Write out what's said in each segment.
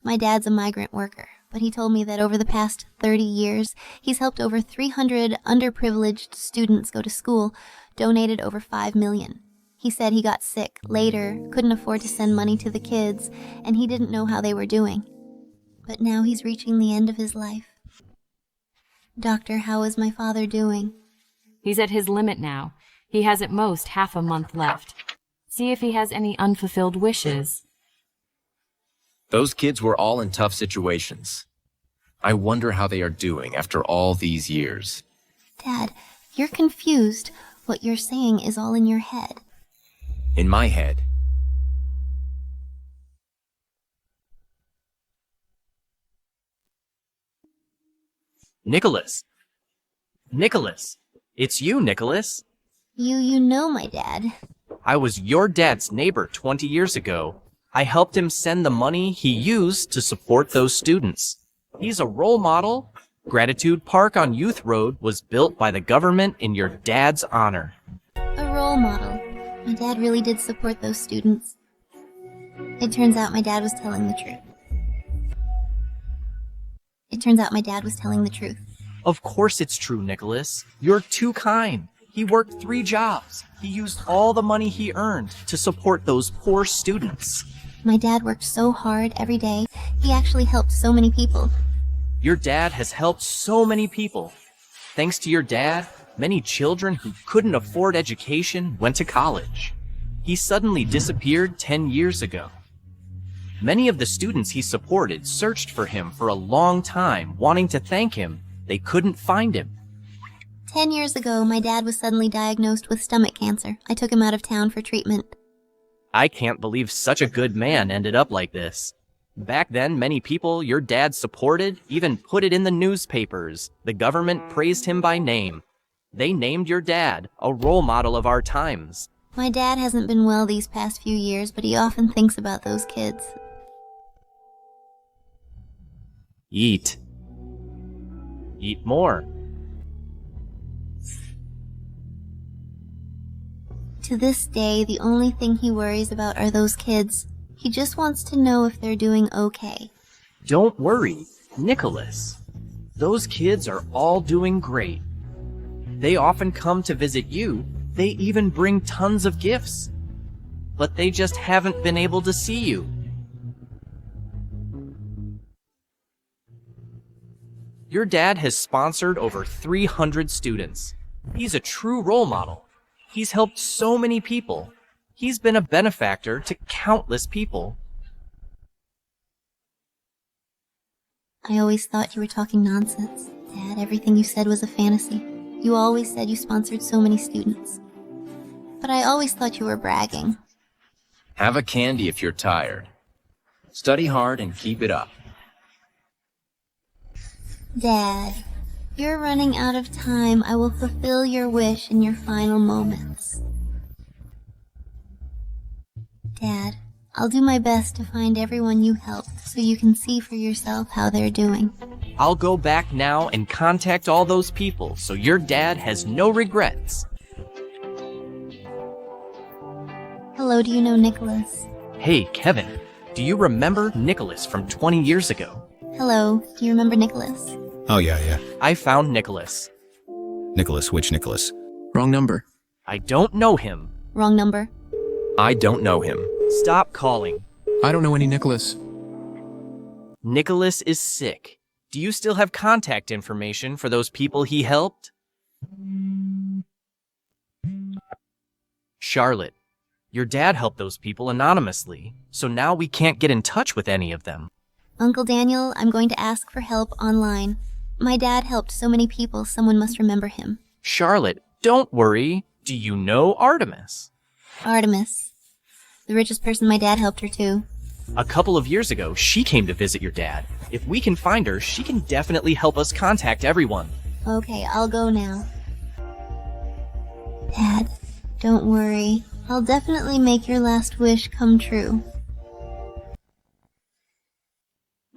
My dad's a migrant worker, but he told me that over the past 30 years, he's helped over 300 underprivileged students go to school, donated over $5 million. He said he got sick later, couldn't afford to send money to the kids, and he didn't know how they were doing. But now he's reaching the end of his life. Doctor, how is my father doing? He's at his limit now. He has at most half a month left. See if he has any unfulfilled wishes. Those kids were all in tough situations. I wonder how they are doing after all these years. Dad, you're confused. What you're saying is all in your head. In my head. Nicholas! Nicholas! It's you, Nicholas! You know my dad. I was your dad's neighbor 20 years ago. I helped him send the money he used to support those students. He's a role model. Gratitude Park on Youth Road was built by the government in your dad's honor. A role model. My dad really did support those students. It turns out my dad was telling the truth. Of course it's true, Nicholas. You're too kind. He worked 3 jobs. He used all the money he earned to support those poor students. My dad worked so hard every day. He actually helped so many people. Your dad has helped so many people. Thanks to your dad, many children who couldn't afford education went to college. He suddenly disappeared 10 years ago. Many of the students he supported searched for him for a long time, wanting to thank him. They couldn't find him. 10 years ago, my dad was suddenly diagnosed with stomach cancer. I took him out of town for treatment. I can't believe such a good man ended up like this. Back then, many people your dad supported even put it in the newspapers. The government praised him by name. They named your dad a role model of our times. My dad hasn't been well these past few years, but he often thinks about those kids. Eat. Eat more. To this day, the only thing he worries about are those kids. He just wants to know if they're doing okay. Don't worry, Nicholas. Those kids are all doing great. They often come to visit you. They even bring tons of gifts. But they just haven't been able to see you. Your dad has sponsored over 300 students. He's a true role model. He's helped so many people. He's been a benefactor to countless people. I always thought you were talking nonsense. Dad, everything you said was a fantasy. You always said you sponsored so many students. But I always thought you were bragging. Have a candy if you're tired. Study hard and keep it up. Dad, you're running out of time. I will fulfill your wish in your final moments. Dad, I'll do my best to find everyone you helped so you can see for yourself how they're doing. I'll go back now and contact all those people so your dad has no regrets. Hello, do you know Nicholas? Hey, Kevin, do you remember Nicholas from 20 years ago? Hello, do you remember Nicholas? Oh, yeah. I found Nicholas. Nicholas, which Nicholas? Wrong number. I don't know him. Wrong number. I don't know him. Stop calling. I don't know any Nicholas. Nicholas is sick. Do you still have contact information for those people he helped? Charlotte, your dad helped those people anonymously, so now we can't get in touch with any of them. Uncle Daniel, I'm going to ask for help online. My dad helped so many people, someone must remember him. Charlotte, don't worry. Do you know Artemis? Artemis. The richest person my dad helped her too. A couple of years ago, she came to visit your dad. If we can find her, she can definitely help us contact everyone. Okay, I'll go now. Dad, don't worry. I'll definitely make your last wish come true.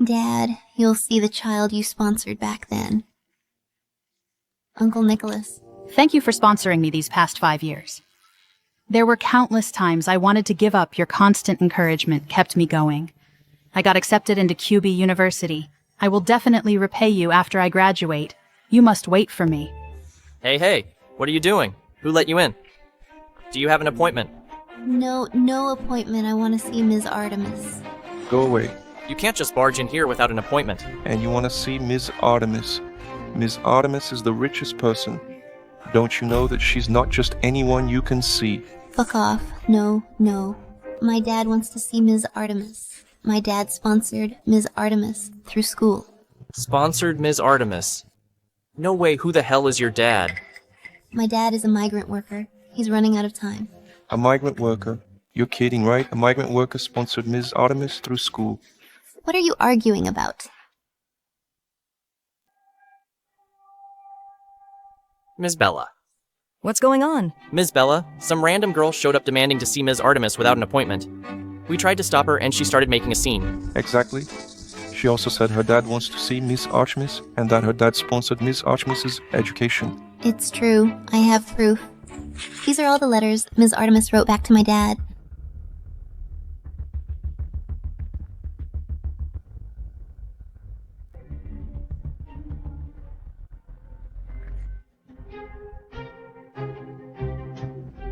Dad, you'll see the child you sponsored back then. Uncle Nicholas. Thank you for sponsoring me these past 5 years. There were countless times I wanted to give up. Your constant encouragement kept me going. I got accepted into QB University. I will definitely repay you after I graduate. You must wait for me. Hey, what are you doing? Who let you in? Do you have an appointment? No appointment. I want to see Ms. Artemis. Go away. You can't just barge in here without an appointment. And you want to see Ms. Artemis. Ms. Artemis is the richest person. Don't you know that she's not just anyone you can see? Fuck off. No. My dad wants to see Ms. Artemis. My dad sponsored Ms. Artemis through school. Sponsored Ms. Artemis. No way, who the hell is your dad? My dad is a migrant worker. He's running out of time. A migrant worker? You're kidding, right? A migrant worker sponsored Ms. Artemis through school. What are you arguing about? Ms. Bella. What's going on? Ms. Bella, some random girl showed up demanding to see Ms. Artemis without an appointment. We tried to stop her and she started making a scene. Exactly. She also said her dad wants to see Miss Artemis and that her dad sponsored Miss Artemis's education. It's true. I have proof. These are all the letters Ms. Artemis wrote back to my dad.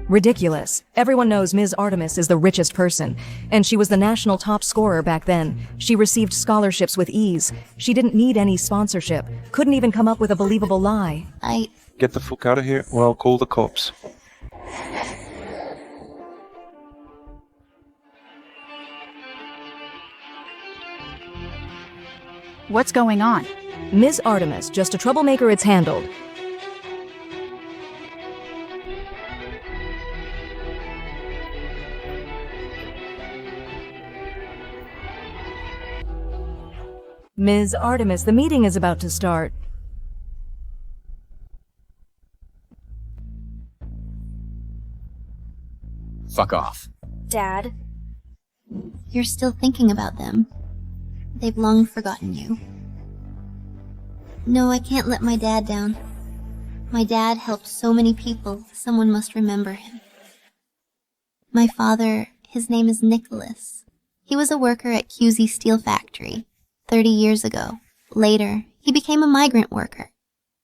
Ridiculous. Everyone knows Ms. Artemis is the richest person, and she was the national top scorer back then. She received scholarships with ease. She didn't need any sponsorship. Couldn't even come up with a believable lie. Get the fuck out of here or I'll call the cops. What's going on? Ms. Artemis, just a troublemaker, it's handled. Ms. Artemis, the meeting is about to start. Fuck off. Dad, you're still thinking about them. They've long forgotten you. No, I can't let my dad down. My dad helped so many people, someone must remember him. My father, his name is Nicholas. He was a worker at QZ Steel Factory 30 years ago. Later, he became a migrant worker.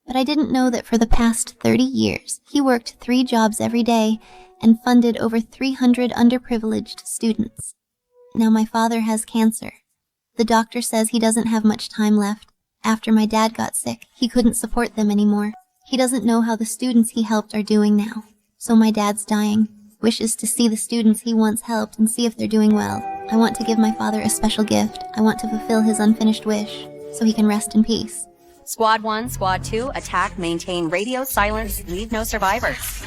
But I didn't know that for the past 30 years, he worked 3 jobs every day and funded over 300 underprivileged students. Now my father has cancer. The doctor says he doesn't have much time left. After my dad got sick, he couldn't support them anymore. He doesn't know how the students he helped are doing now. So my dad's dying. Wishes to see the students he once helped and see if they're doing well. I want to give my father a special gift. I want to fulfill his unfinished wish, so he can rest in peace. Squad 1, Squad 2, attack, maintain radio silence, leave no survivors.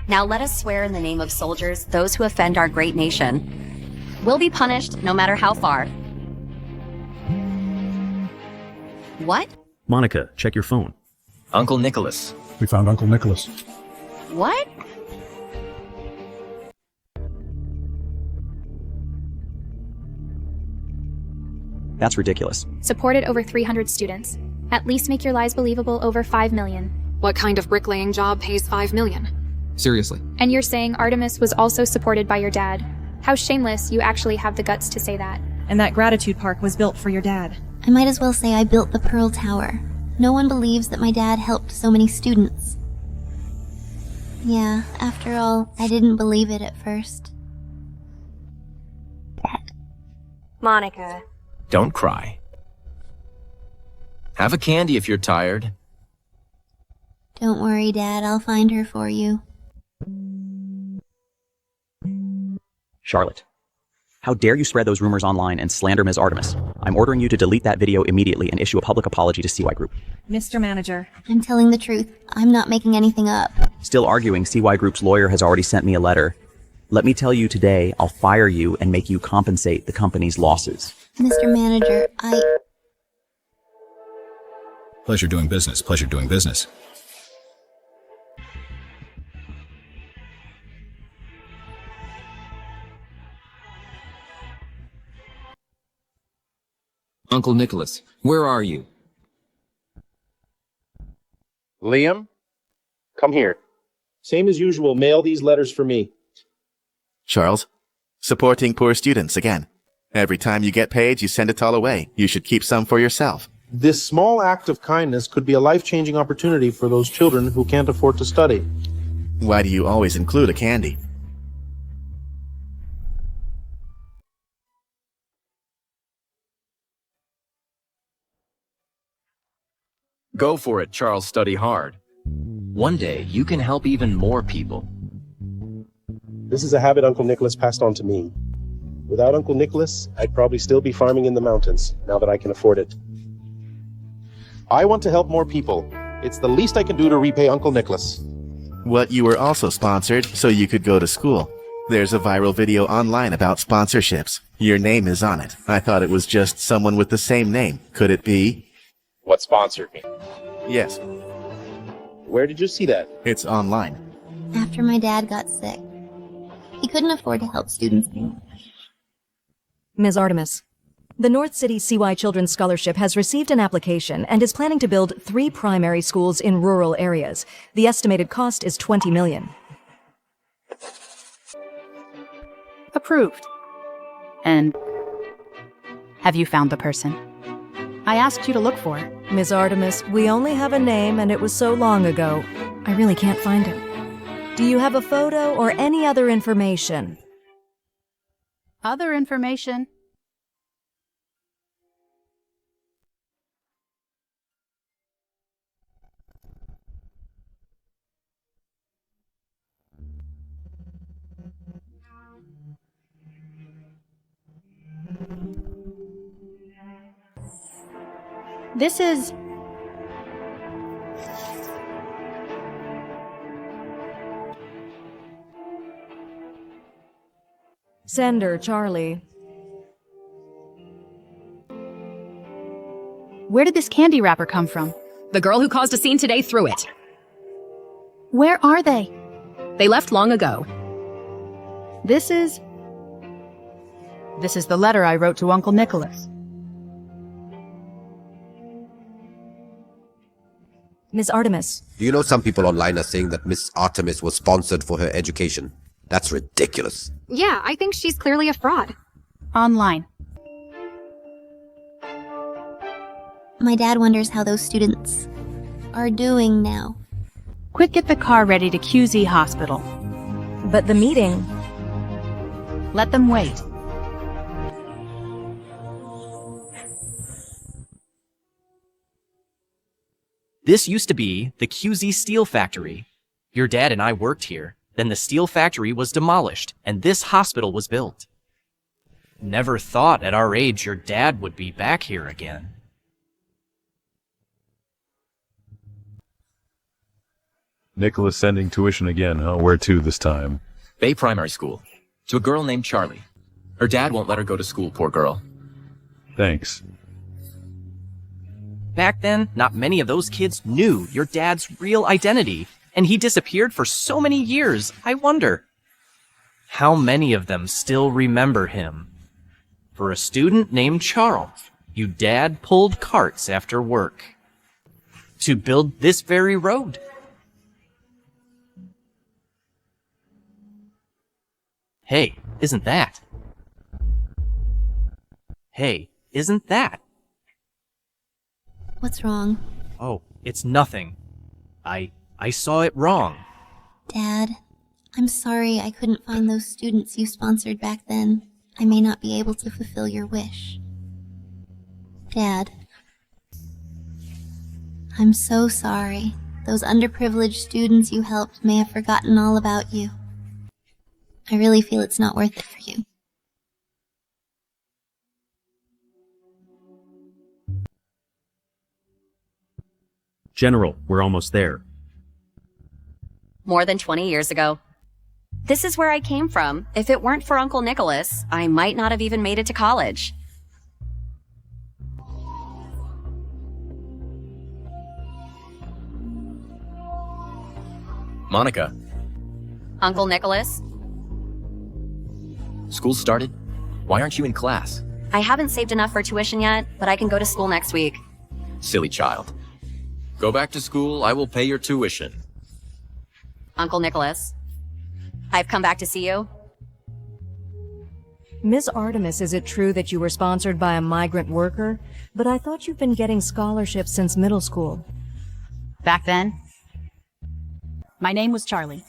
Now let us swear in the name of soldiers, those who offend our great nation will be punished no matter how far. What? Monica, check your phone. Uncle Nicholas. We found Uncle Nicholas. What? That's ridiculous. Supported over 300 students. At least make your lies believable over 5 million. What kind of bricklaying job pays 5 million? Seriously. And you're saying Artemis was also supported by your dad. How shameless you actually have the guts to say that. And that gratitude park was built for your dad. I might as well say I built the Pearl Tower. No one believes that my dad helped so many students. Yeah, after all, I didn't believe it at first. Dad. Monica. Don't cry. Have a candy if you're tired. Don't worry, Dad. I'll find her for you. Charlotte, how dare you spread those rumors online and slander Ms. Artemis? I'm ordering you to delete that video immediately and issue a public apology to CY Group. Mr. Manager. I'm telling the truth. I'm not making anything up. Still arguing, CY Group's lawyer has already sent me a letter. Let me tell you today, I'll fire you and make you compensate the company's losses. Mr. Manager, Pleasure doing business. Pleasure doing business. Uncle Nicholas, where are you? Liam, come here. Same as usual, mail these letters for me. Charles, supporting poor students again. Every time you get paid, you send it all away. You should keep some for yourself. This small act of kindness could be a life-changing opportunity for those children who can't afford to study. Why do you always include a candy? Go for it, Charles. Study hard. One day, you can help even more people. This is a habit Uncle Nicholas passed on to me. Without Uncle Nicholas, I'd probably still be farming in the mountains, now that I can afford it. I want to help more people. It's the least I can do to repay Uncle Nicholas. What you were also sponsored so you could go to school. There's a viral video online about sponsorships. Your name is on it. I thought it was just someone with the same name. Could it be? What sponsored me? Yes. Where did you see that? It's online. After my dad got sick, he couldn't afford to help students anymore. Ms. Artemis, the North City CY Children's Scholarship has received an application and is planning to build 3 primary schools in rural areas. The estimated cost is $20 million. Approved. And have you found the person I asked you to look for? Ms. Artemis, we only have a name and it was so long ago. I really can't find him. Do you have a photo or any other information? Other information? This is... Sender, Charlie. Where did this candy wrapper come from? The girl who caused a scene today threw it. Where are they? They left long ago. This is the letter I wrote to Uncle Nicholas. Ms. Artemis. Do you know some people online are saying that Miss Artemis was sponsored for her education? That's ridiculous. Yeah, I think she's clearly a fraud. Online. My dad wonders how those students are doing now. Quick, get the car ready to QZ Hospital. But the meeting... Let them wait. This used to be the QZ Steel Factory. Your dad and I worked here. Then the steel factory was demolished, and this hospital was built. Never thought at our age your dad would be back here again. Nicholas sending tuition again, huh? Where to this time? Bay Primary School. To a girl named Charlie. Her dad won't let her go to school, poor girl. Thanks. Back then, not many of those kids knew your dad's real identity, and he disappeared for so many years. I wonder, how many of them still remember him? For a student named Charles, your dad pulled carts after work to build this very road. Hey, isn't that? Hey, isn't that? What's wrong? Oh, it's nothing. I saw it wrong. Dad, I'm sorry I couldn't find those students you sponsored back then. I may not be able to fulfill your wish. Dad, I'm so sorry. Those underprivileged students you helped may have forgotten all about you. I really feel it's not worth it for you. General, we're almost there. More than 20 years ago. This is where I came from. If it weren't for Uncle Nicholas, I might not have even made it to college. Monica, Uncle Nicholas? school started? Why aren't you in class? I haven't saved enough for tuition yet, but I can go to school next week. Silly child. Go back to school, I will pay your tuition. Uncle Nicholas, I've come back to see you. Ms. Artemis, is it true that you were sponsored by a migrant worker? But I thought you've been getting scholarships since middle school. Back then, my name was Charlie.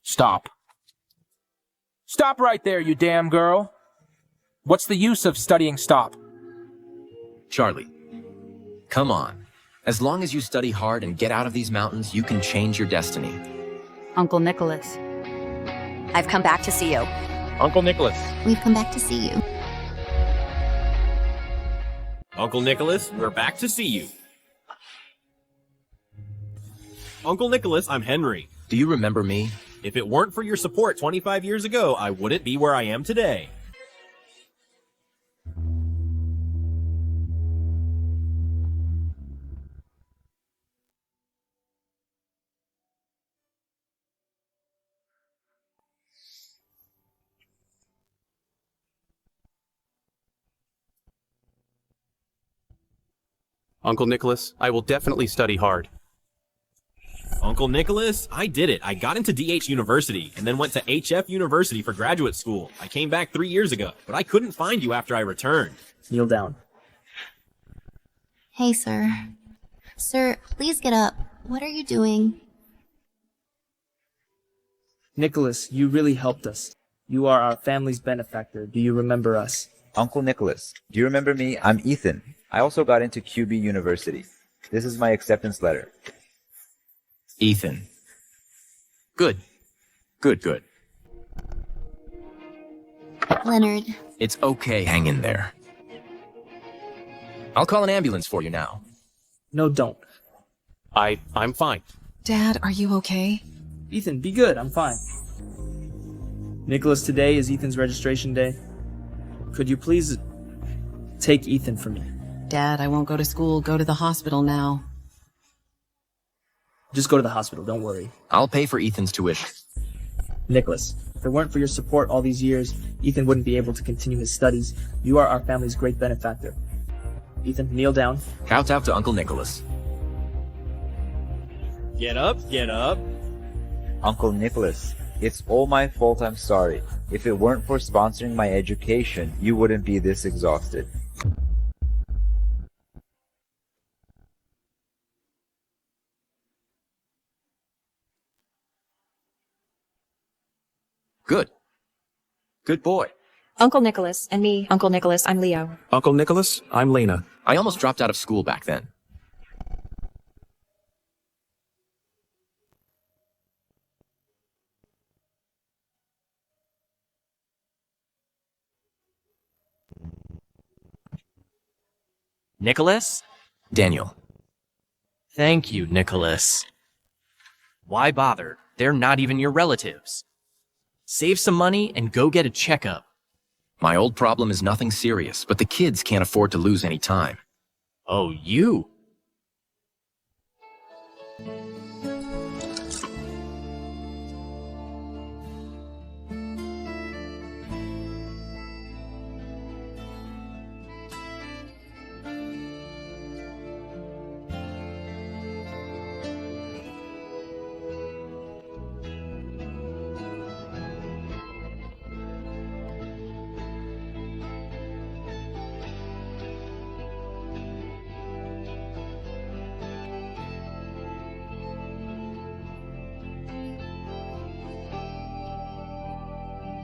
Stop. Stop right there, you damn girl. What's the use of studying stop? Charlie, come on. As long as you study hard and get out of these mountains, you can change your destiny. Uncle Nicholas. I've come back to see you. Uncle Nicholas. We've come back to see you. Uncle Nicholas, we're back to see you. Uncle Nicholas, I'm Henry. Do you remember me? If it weren't for your support 25 years ago, I wouldn't be where I am today. Uncle Nicholas, I will definitely study hard. Uncle Nicholas, I did it. I got into DH University and then went to HF University for graduate school. I came back 3 years ago, but I couldn't find you after I returned. Kneel down. Hey, sir. Sir, please get up. What are you doing? Nicholas, you really helped us. You are our family's benefactor. Do you remember us? Uncle Nicholas, do you remember me? I'm Ethan. I also got into QB University. This is my acceptance letter. Ethan. Good. Good. Leonard. It's okay, hang in there. I'll call an ambulance for you now. No, don't. I'm fine. Dad, are you okay? Ethan, be good. I'm fine. Nicholas, today is Ethan's registration day. Could you please take Ethan for me? Dad, I won't go to school. Go to the hospital now. Just go to the hospital, don't worry. I'll pay for Ethan's tuition. Nicholas, if it weren't for your support all these years, Ethan wouldn't be able to continue his studies. You are our family's great benefactor. Ethan, kneel down. Shout out to Uncle Nicholas. Get up, get up. Uncle Nicholas, it's all my fault, I'm sorry. If it weren't for sponsoring my education, you wouldn't be this exhausted. Good boy. Uncle Nicholas, and me, Uncle Nicholas, I'm Leo. Uncle Nicholas, I'm Lena. I almost dropped out of school back then. Nicholas? Daniel. Thank you, Nicholas. Why bother? They're not even your relatives. Save some money and go get a checkup. My old problem is nothing serious, but the kids can't afford to lose any time. Oh, you?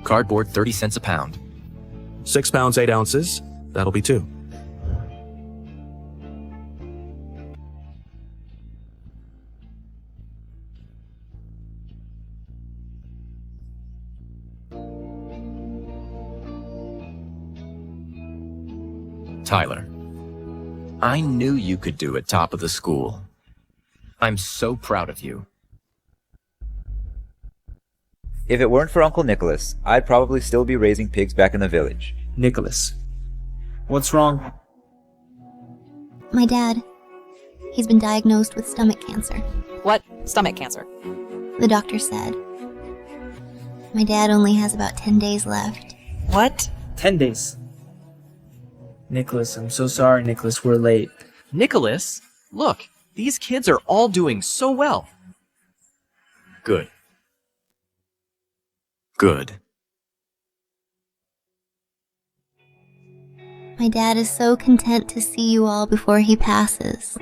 Cardboard, 30 cents a pound. 6 pounds, 8 ounces. That'll be 2. Tyler, I knew you could do it top of the school. I'm so proud of you. If it weren't for Uncle Nicholas, I'd probably still be raising pigs back in the village. Nicholas, what's wrong? My dad. He's been diagnosed with stomach cancer. What? Stomach cancer? The doctor said. My dad only has about 10 days left. What? 10 days. Nicholas, I'm so sorry, Nicholas. We're late. Nicholas, look, these kids are all doing so well. Good. Good. My dad is so content to see you all before he passes.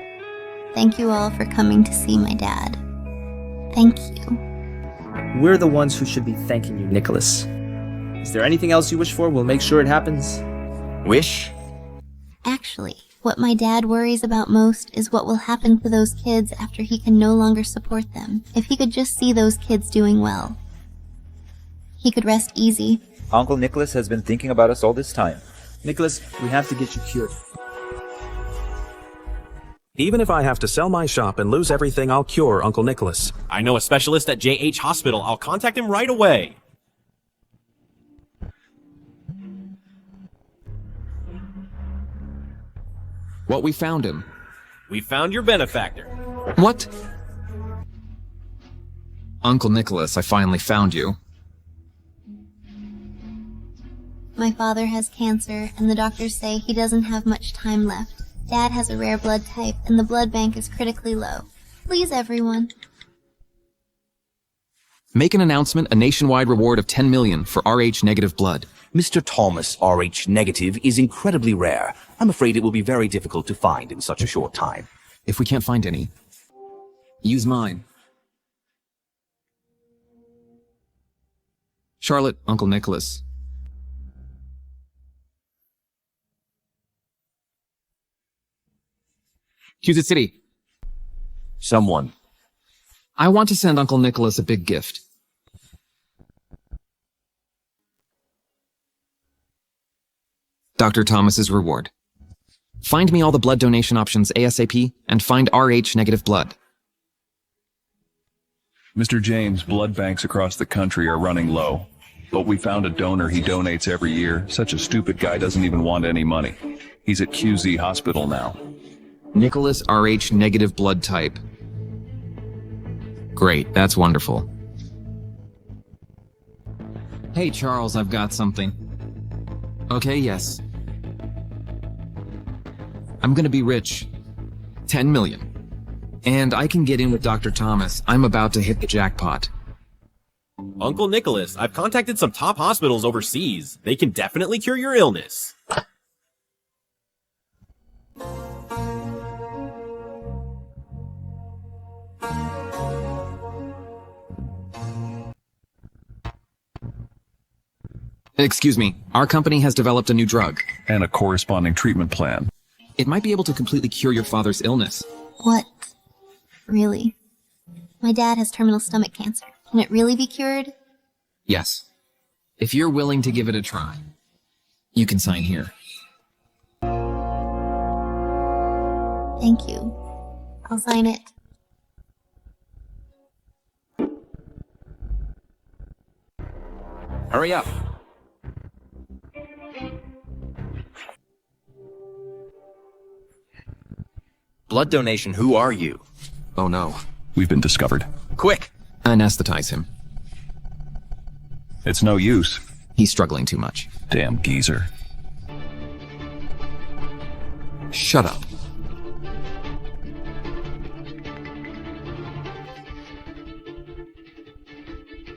Thank you all for coming to see my dad. Thank you. We're the ones who should be thanking you, Nicholas. Is there anything else you wish for? We'll make sure it happens. Wish? Actually, what my dad worries about most is what will happen to those kids after he can no longer support them. If he could just see those kids doing well, he could rest easy. Uncle Nicholas has been thinking about us all this time. Nicholas, we have to get you cured. Even if I have to sell my shop and lose everything, I'll cure Uncle Nicholas. I know a specialist at JH Hospital. I'll contact him right away. What, we found him? We found your benefactor. What? Uncle Nicholas, I finally found you. My father has cancer, and the doctors say he doesn't have much time left. Dad has a rare blood type, and the blood bank is critically low. Please, everyone. Make an announcement, a nationwide reward of 10 million for Rh-negative blood. Mr. Thomas Rh-negative is incredibly rare. I'm afraid it will be very difficult to find in such a short time. If we can't find any, use mine. Charlotte, Uncle Nicholas. Cusit City. Someone. I want to send Uncle Nicholas a big gift. Dr. Thomas's reward. Find me all the blood donation options ASAP and find Rh-negative blood. Mr. James, blood banks across the country are running low. But we found a donor he donates every year. Such a stupid guy doesn't even want any money. He's at QZ Hospital now. Nicholas Rh-negative blood type. Great, that's wonderful. Hey Charles, I've got something. Okay, yes. I'm gonna be rich. 10 million. And I can get in with Dr. Thomas. I'm about to hit the jackpot. Uncle Nicholas, I've contacted some top hospitals overseas. They can definitely cure your illness. Excuse me, our company has developed a new drug. And a corresponding treatment plan. It might be able to completely cure your father's illness. What? Really? My dad has terminal stomach cancer. Can it really be cured? Yes. If you're willing to give it a try, you can sign here. Thank you. I'll sign it. Hurry up. Blood donation, who are you? Oh no. We've been discovered. Quick! Anesthetize him. It's no use. He's struggling too much. Damn geezer. Shut up.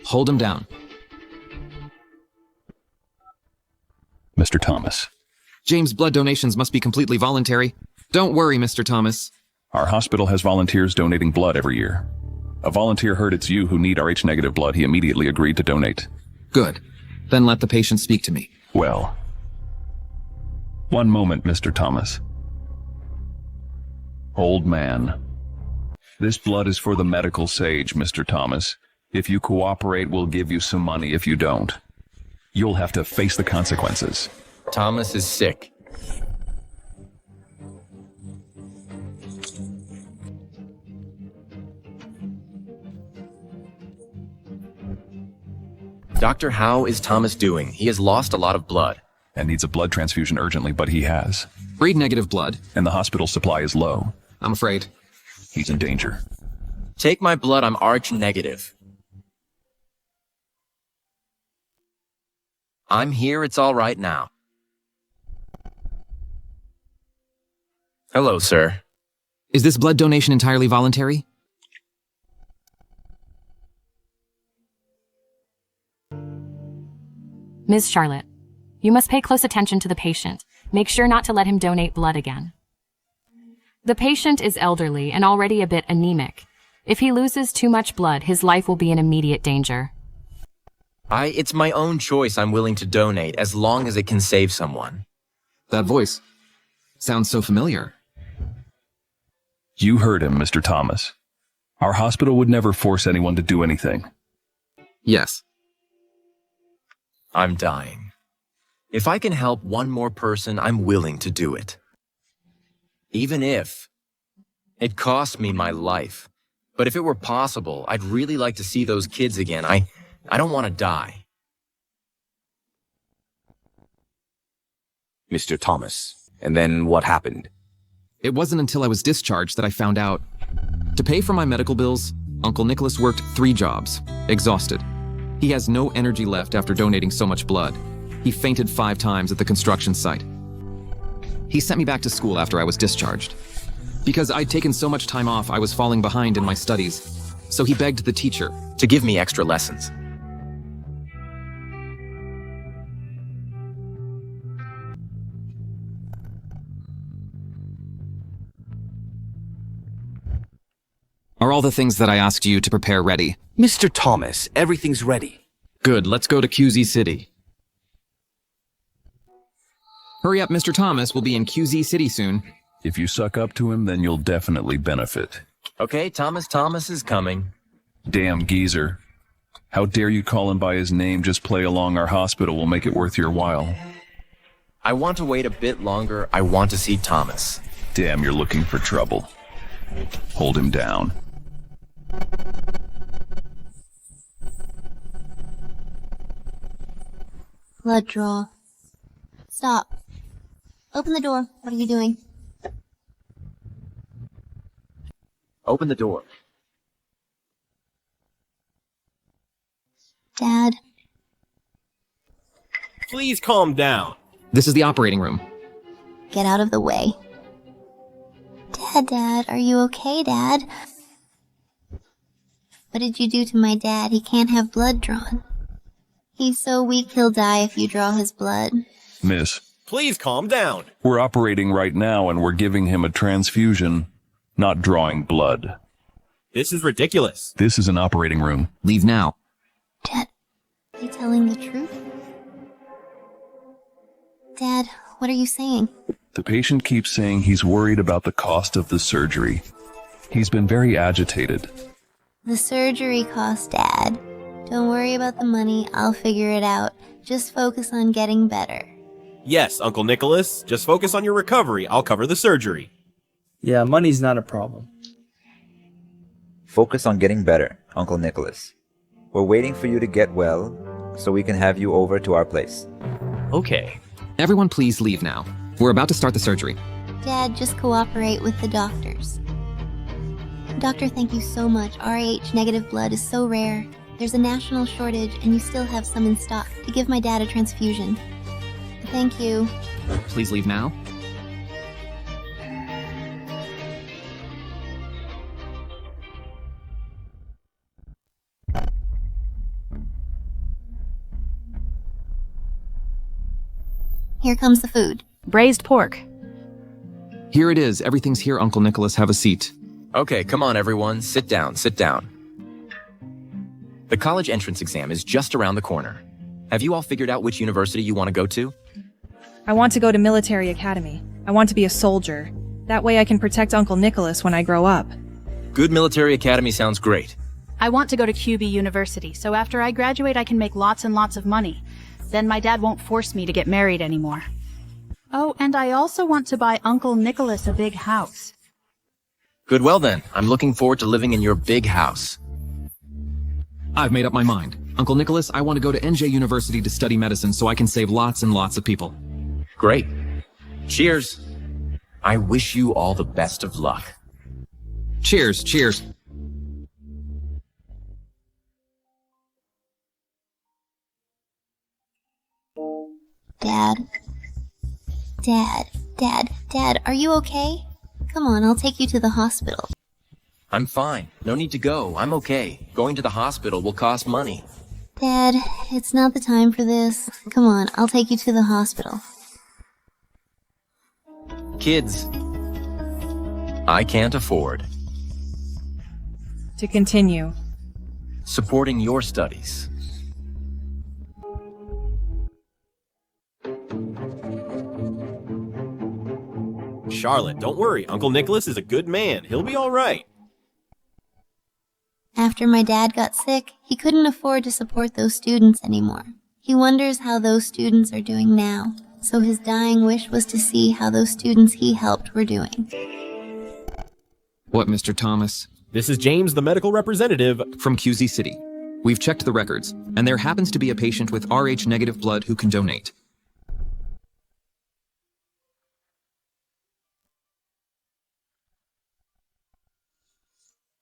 Hold him down. Mr. Thomas. James, blood donations must be completely voluntary. Don't worry, Mr. Thomas. Our hospital has volunteers donating blood every year. A volunteer heard it's you who need Rh-negative blood. He immediately agreed to donate. Good. Then let the patient speak to me. Well. One moment, Mr. Thomas. Old man. This blood is for the medical sage, Mr. Thomas. If you cooperate, we'll give you some money. If you don't, you'll have to face the consequences. Thomas is sick. Doctor, how is Thomas doing? He has lost a lot of blood. And needs a blood transfusion urgently, but he has. Breed negative blood. And the hospital supply is low. I'm afraid. He's in danger. Take my blood, I'm Rh negative. I'm here, it's all right now. Hello, sir. Is this blood donation entirely voluntary? Ms. Charlotte, you must pay close attention to the patient. Make sure not to let him donate blood again. The patient is elderly and already a bit anemic. If he loses too much blood, his life will be in immediate danger. It's my own choice I'm willing to donate as long as it can save someone. That voice sounds so familiar. You heard him, Mr. Thomas. Our hospital would never force anyone to do anything. Yes. I'm dying. If I can help one more person, I'm willing to do it. Even if it cost me my life. But if it were possible, I'd really like to see those kids again. I don't want to die. Mr. Thomas, and then what happened? It wasn't until I was discharged that I found out. To pay for my medical bills, Uncle Nicholas worked 3 jobs, exhausted. He has no energy left after donating so much blood. He fainted 5 times at the construction site. He sent me back to school after I was discharged. Because I'd taken so much time off, I was falling behind in my studies. So he begged the teacher to give me extra lessons. Are all the things that I asked you to prepare ready? Mr. Thomas, everything's ready. Good, let's go to QZ City. Hurry up, Mr. Thomas. We'll be in QZ City soon. If you suck up to him, then you'll definitely benefit. Okay, Thomas is coming. Damn geezer. How dare you call him by his name? Just play along. Our hospital will make it worth your while. I want to wait a bit longer. I want to see Thomas. Damn, you're looking for trouble. Hold him down. Blood draw. Stop. Open the door. What are you doing? Open the door. Dad. Please calm down. This is the operating room. Get out of the way. Dad, are you okay, Dad? What did you do to my dad? He can't have blood drawn. He's so weak he'll die if you draw his blood. Miss. Please calm down. We're operating right now and we're giving him a transfusion, not drawing blood. This is ridiculous. This is an operating room. Leave now. Dad, are you telling the truth? Dad, what are you saying? The patient keeps saying he's worried about the cost of the surgery. He's been very agitated. The surgery cost, Dad. Don't worry about the money. I'll figure it out. Just focus on getting better. Yes, Uncle Nicholas. Just focus on your recovery. I'll cover the surgery. Yeah, money's not a problem. Focus on getting better, Uncle Nicholas. We're waiting for you to get well, so we can have you over to our place. Okay. Everyone please leave now. We're about to start the surgery. Dad, just cooperate with the doctors. Doctor, thank you so much. RH negative blood is so rare. There's a national shortage, and you still have some in stock to give my dad a transfusion. Thank you. Please leave now. Here comes the food. Braised pork. Here it is. Everything's here, Uncle Nicholas. Have a seat. Okay, come on, everyone. Sit down, sit down. The college entrance exam is just around the corner. Have you all figured out which university you want to go to? I want to go to military academy. I want to be a soldier. That way I can protect Uncle Nicholas when I grow up. Good military academy sounds great. I want to go to QB University, so after I graduate I can make lots and lots of money. Then my dad won't force me to get married anymore. Oh, and I also want to buy Uncle Nicholas a big house. Good, well then. I'm looking forward to living in your big house. I've made up my mind. Uncle Nicholas, I want to go to NJ University to study medicine so I can save lots and lots of people. Great. Cheers. I wish you all the best of luck. Cheers, cheers. Dad, are you okay? Come on, I'll take you to the hospital. I'm fine. No need to go. I'm okay. Going to the hospital will cost money. Dad, it's not the time for this. Come on, I'll take you to the hospital. Kids, I can't afford To continue. supporting your studies. Charlotte, don't worry. Uncle Nicholas is a good man. He'll be all right. After my dad got sick, he couldn't afford to support those students anymore. He wonders how those students are doing now, so his dying wish was to see how those students he helped were doing. What, Mr. Thomas? This is James, the medical representative. From QZ City. We've checked the records, and there happens to be a patient with Rh-negative blood who can donate.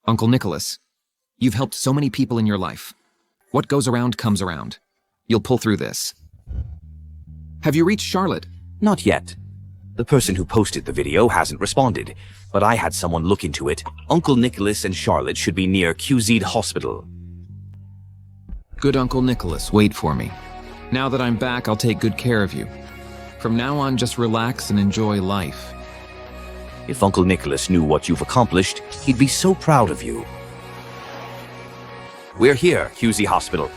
Uncle Nicholas, you've helped so many people in your life. What goes around comes around. You'll pull through this. Have you reached Charlotte? Not yet. The person who posted the video hasn't responded, but I had someone look into it. Uncle Nicholas and Charlotte should be near QZ Hospital. Good Uncle Nicholas, wait for me. Now that I'm back, I'll take good care of you. From now on, just relax and enjoy life. If Uncle Nicholas knew what you've accomplished, he'd be so proud of you. We're here, QZ Hospital.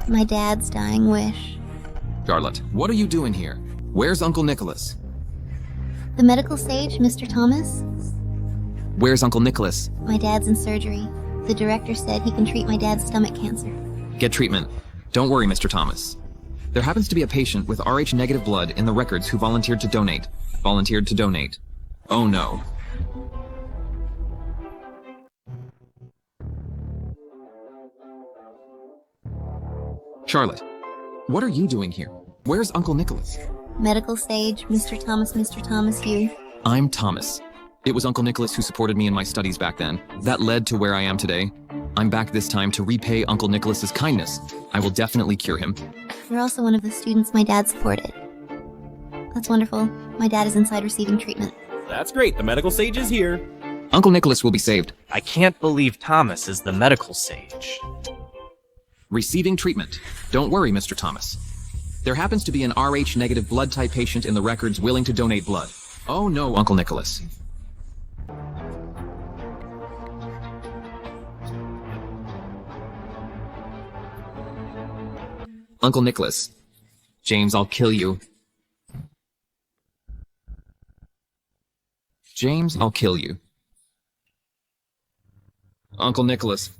My dad's dying wish. Charlotte, what are you doing here? Where's Uncle Nicholas? The medical sage, Mr. Thomas? Where's Uncle Nicholas? My dad's in surgery. The director said he can treat my dad's stomach cancer. Get treatment. Don't worry, Mr. Thomas. There happens to be a patient with Rh-negative blood in the records who volunteered to donate. Volunteered to donate. Oh no. Charlotte, what are you doing here? Where's Uncle Nicholas? Medical sage, Mr. Thomas, you. I'm Thomas. It was Uncle Nicholas who supported me in my studies back then. That led to where I am today. I'm back this time to repay Uncle Nicholas's kindness. I will definitely cure him. You're also one of the students my dad supported. That's wonderful. My dad is inside receiving treatment. That's great. The medical sage is here. Uncle Nicholas will be saved. I can't believe Thomas is the medical sage. Receiving treatment. Don't worry, Mr. Thomas. There happens to be an Rh-negative blood type patient in the records willing to donate blood. Oh no, Uncle Nicholas. Uncle Nicholas. James, I'll kill you. James, I'll kill you. Uncle Nicholas.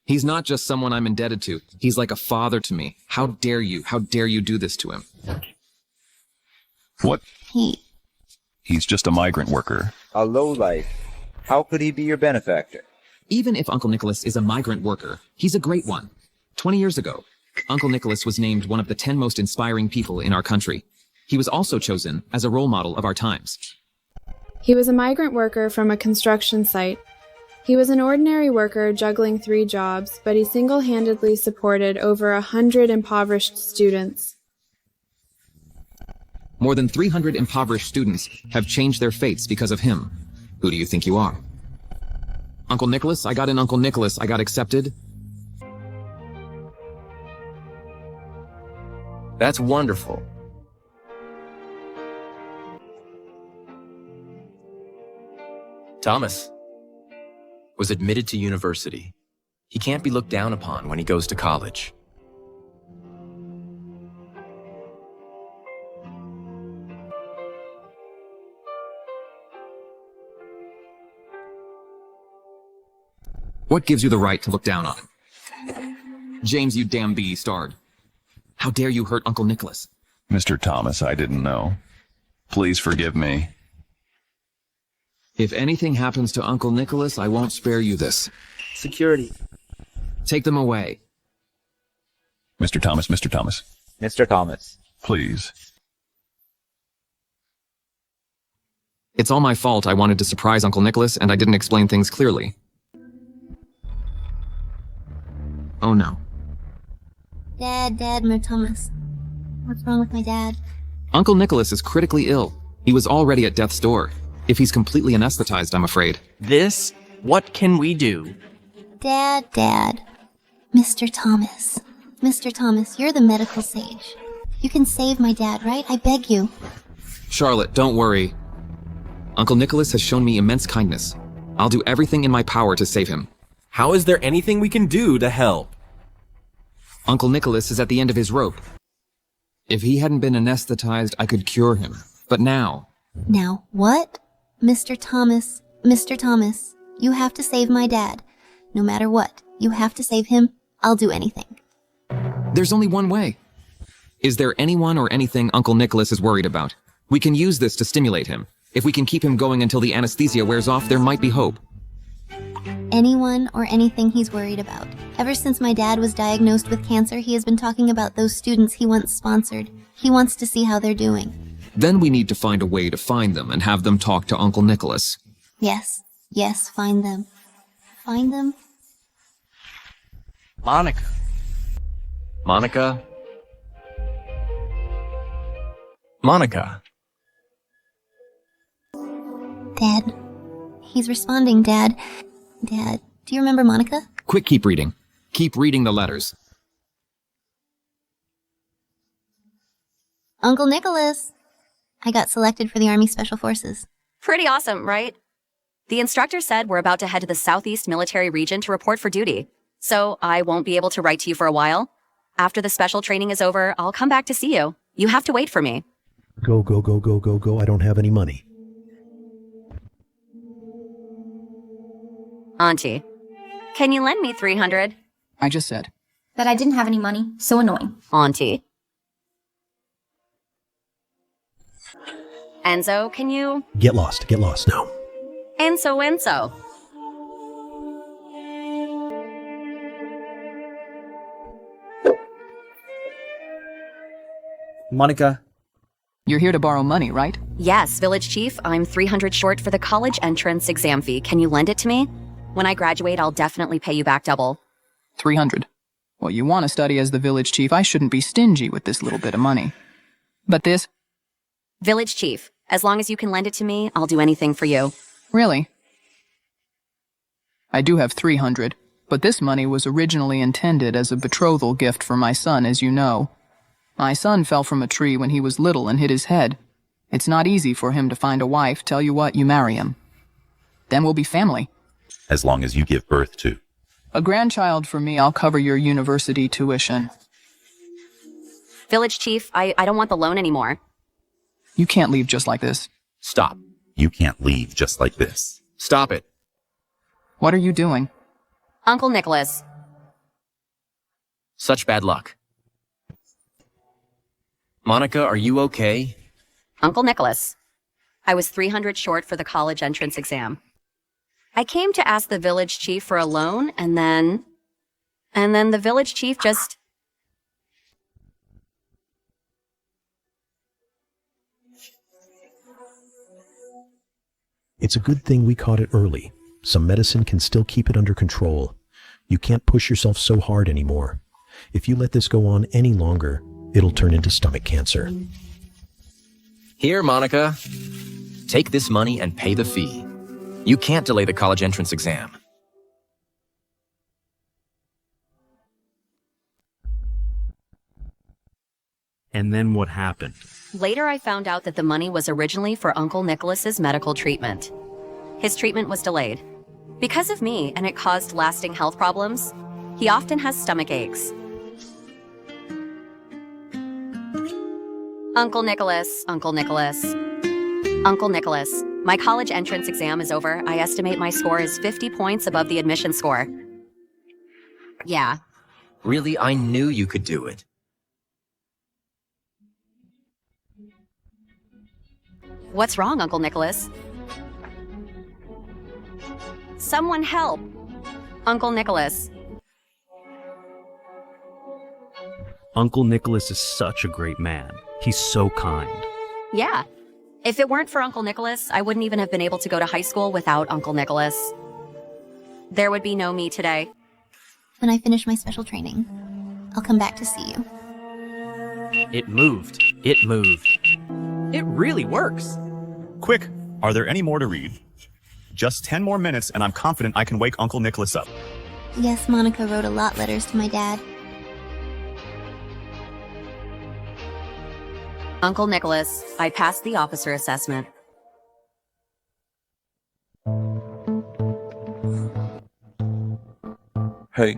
He's not just someone I'm indebted to. He's like a father to me. How dare you? How dare you do this to him? What? He's just a migrant worker. A lowlife. How could he be your benefactor? Even if Uncle Nicholas is a migrant worker, he's a great one. 20 years ago, Uncle Nicholas was named one of the 10 most inspiring people in our country. He was also chosen as a role model of our times. He was a migrant worker from a construction site. He was an ordinary worker juggling 3 jobs, but he single-handedly supported over 100 impoverished students. More than 300 impoverished students have changed their fates because of him. Who do you think you are? Uncle Nicholas? I got in Uncle Nicholas. I got accepted. That's wonderful. Thomas was admitted to university. He can't be looked down upon when he goes to college. What gives you the right to look down on him? James, you damn bee-starred. How dare you hurt Uncle Nicholas? Mr. Thomas, I didn't know. Please forgive me. If anything happens to Uncle Nicholas, I won't spare you this. Security. Take them away. Mr. Thomas, Mr. Thomas. Mr. Thomas. Please. It's all my fault. I wanted to surprise Uncle Nicholas, and I didn't explain things clearly. Oh no. Dad, Mr. Thomas. What's wrong with my dad? Uncle Nicholas is critically ill. He was already at death's door. If he's completely anesthetized, I'm afraid. What can we do? Dad. Mr. Thomas. Mr. Thomas, you're the medical sage. You can save my dad, right? I beg you. Charlotte, don't worry. Uncle Nicholas has shown me immense kindness. I'll do everything in my power to save him. How is there anything we can do to help? Uncle Nicholas is at the end of his rope. If he hadn't been anesthetized, I could cure him. But now... Now, what? Mr. Thomas, you have to save my dad. No matter what, you have to save him. I'll do anything. There's only one way. Is there anyone or anything Uncle Nicholas is worried about? We can use this to stimulate him. If we can keep him going until the anesthesia wears off, there might be hope. Anyone or anything he's worried about. Ever since my dad was diagnosed with cancer, he has been talking about those students he once sponsored. He wants to see how they're doing. Then we need to find a way to find them and have them talk to Uncle Nicholas. Yes, find them. Find them? Monica. Dad. He's responding, Dad. Dad, do you remember Monica? Quick, keep reading. Keep reading the letters. Uncle Nicholas. I got selected for the Army Special Forces. Pretty awesome, right? The instructor said we're about to head to the Southeast Military Region to report for duty. So I won't be able to write to you for a while. After the special training is over, I'll come back to see you. You have to wait for me. Go. I don't have any money. Auntie, can you lend me $300? I just said. That I didn't have any money. So annoying. Auntie. Enzo, can you? Get lost now. Enzo. Monica. You're here to borrow money, right? Yes, Village Chief. I'm $300 short for the college entrance exam fee. Can you lend it to me? When I graduate, I'll definitely pay you back double. $300. Well, you want to study as the Village Chief. I shouldn't be stingy with this little bit of money. But this? Village Chief. As long as you can lend it to me, I'll do anything for you. Really? I do have $300, but this money was originally intended as a betrothal gift for my son, as you know. My son fell from a tree when he was little and hit his head. It's not easy for him to find a wife. Tell you what, you marry him. Then we'll be family. As long as you give birth to. A grandchild for me, I'll cover your university tuition. Village Chief, I don't want the loan anymore. You can't leave just like this. Stop. You can't leave just like this. Stop it. What are you doing? Uncle Nicholas. Such bad luck. Monica, are you okay? Uncle Nicholas. I was $300 short for the college entrance exam. I came to ask the Village Chief for a loan, and then the Village Chief just... It's a good thing we caught it early. Some medicine can still keep it under control. You can't push yourself so hard anymore. If you let this go on any longer, it'll turn into stomach cancer. Here, Monica. Take this money and pay the fee. You can't delay the college entrance exam. And then what happened? Later, I found out that the money was originally for Uncle Nicholas's medical treatment. His treatment was delayed. Because of me, and it caused lasting health problems, he often has stomach aches. Uncle Nicholas, my college entrance exam is over. I estimate my score is 50 points above the admission score. Yeah. Really, I knew you could do it. What's wrong, Uncle Nicholas? Someone help! Uncle Nicholas. Uncle Nicholas is such a great man. He's so kind. Yeah. If it weren't for Uncle Nicholas, I wouldn't even have been able to go to high school without Uncle Nicholas. There would be no me today. When I finish my special training, I'll come back to see you. It moved. It really works. Quick, are there any more to read? Just 10 more minutes and I'm confident I can wake Uncle Nicholas up. Yes, Monica wrote a lot letters to my dad. Uncle Nicholas, I passed the officer assessment. Hey.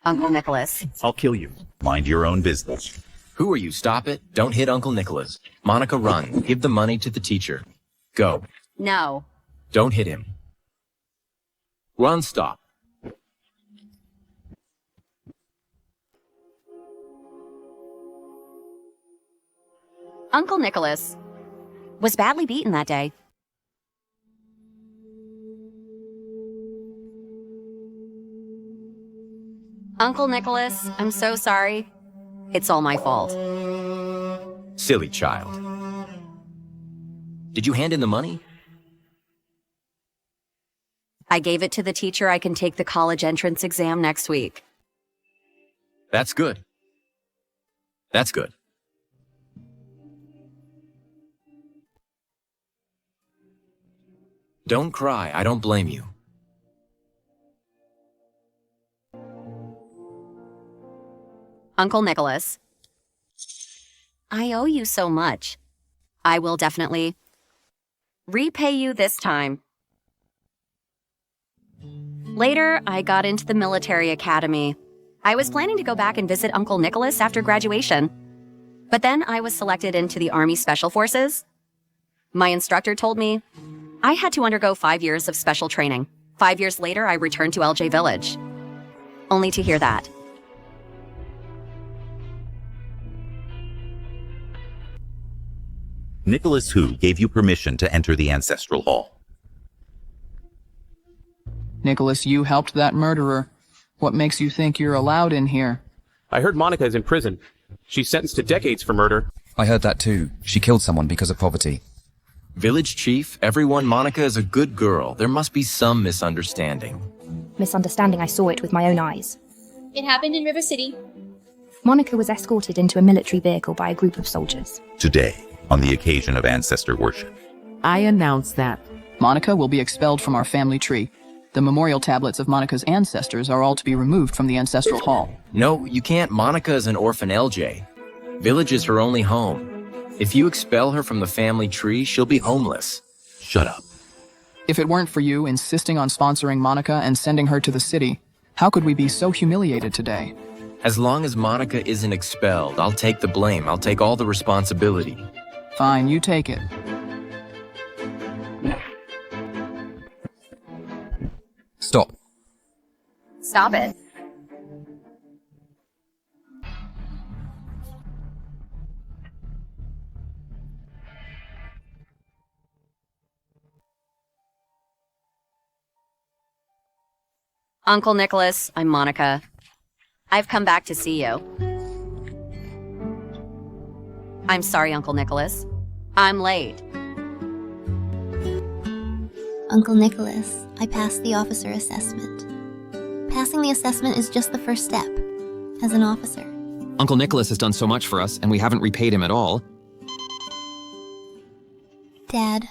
Uncle Nicholas. I'll kill you. Mind your own business. Who are you? Stop it. Don't hit Uncle Nicholas. Monica, run. Give the money to the teacher. Go. No. Don't hit him. Run, stop. Uncle Nicholas was badly beaten that day. Uncle Nicholas, I'm so sorry. It's all my fault. Silly child. Did you hand in the money? I gave it to the teacher. I can take the college entrance exam next week. That's good. That's good. Don't cry. I don't blame you. Uncle Nicholas, I owe you so much. I will definitely repay you this time. Later, I got into the military academy. I was planning to go back and visit Uncle Nicholas after graduation. But then I was selected into the Army Special Forces. My instructor told me I had to undergo 5 years of special training. 5 years later, I returned to LJ Village. Only to hear that. Nicholas who gave you permission to enter the Ancestral Hall? Nicholas, you helped that murderer. What makes you think you're allowed in here? I heard Monica is in prison. She's sentenced to decades for murder. I heard that too. She killed someone because of poverty. Village chief, everyone, Monica is a good girl. There must be some misunderstanding. Misunderstanding, I saw it with my own eyes. It happened in River City. Monica was escorted into a military vehicle by a group of soldiers. Today, on the occasion of ancestor worship, I announce that Monica will be expelled from our family tree. The memorial tablets of Monica's ancestors are all to be removed from the Ancestral Hall. No, you can't. Monica is an orphan, LJ. Village is her only home. If you expel her from the family tree, she'll be homeless. Shut up. If it weren't for you insisting on sponsoring Monica and sending her to the city, how could we be so humiliated today? As long as Monica isn't expelled, I'll take the blame. I'll take all the responsibility. Fine, you take it. Stop. Stop it. Uncle Nicholas, I'm Monica. I've come back to see you. I'm sorry, Uncle Nicholas. I'm late. Uncle Nicholas, I passed the officer assessment. Passing the assessment is just the first step. As an officer. Uncle Nicholas has done so much for us, and we haven't repaid him at all. Dad.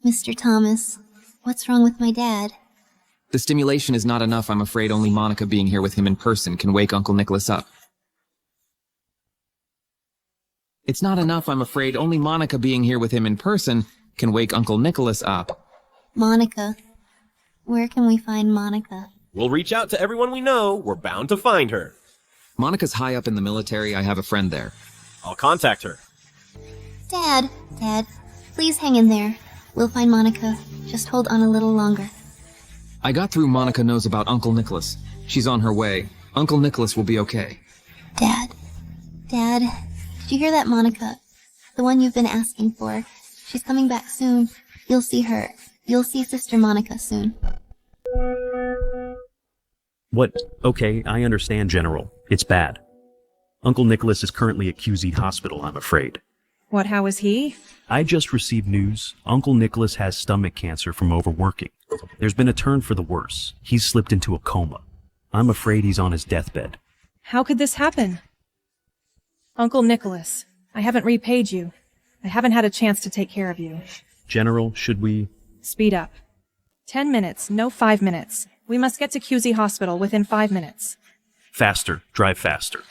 Mr. Thomas, what's wrong with my dad? The stimulation is not enough. I'm afraid only Monica being here with him in person can wake Uncle Nicholas up. It's not enough. I'm afraid only Monica being here with him in person can wake Uncle Nicholas up. Monica. Where can we find Monica? We'll reach out to everyone we know. We're bound to find her. Monica's high up in the military. I have a friend there. I'll contact her. Dad, please hang in there. We'll find Monica. Just hold on a little longer. I got through. Monica knows about Uncle Nicholas. She's on her way. Uncle Nicholas will be okay. Dad, did you hear that, Monica? The one you've been asking for. She's coming back soon. You'll see her. You'll see Sister Monica soon. What? Okay, I understand, General. It's bad. Uncle Nicholas is currently at QZ Hospital, I'm afraid. What, how is he? I just received news. Uncle Nicholas has stomach cancer from overworking. There's been a turn for the worse. He's slipped into a coma. I'm afraid he's on his deathbed. How could this happen? Uncle Nicholas, I haven't repaid you. I haven't had a chance to take care of you. General, should we? Speed up. 10 minutes, no 5 minutes. We must get to QZ Hospital within 5 minutes. Faster. Drive faster.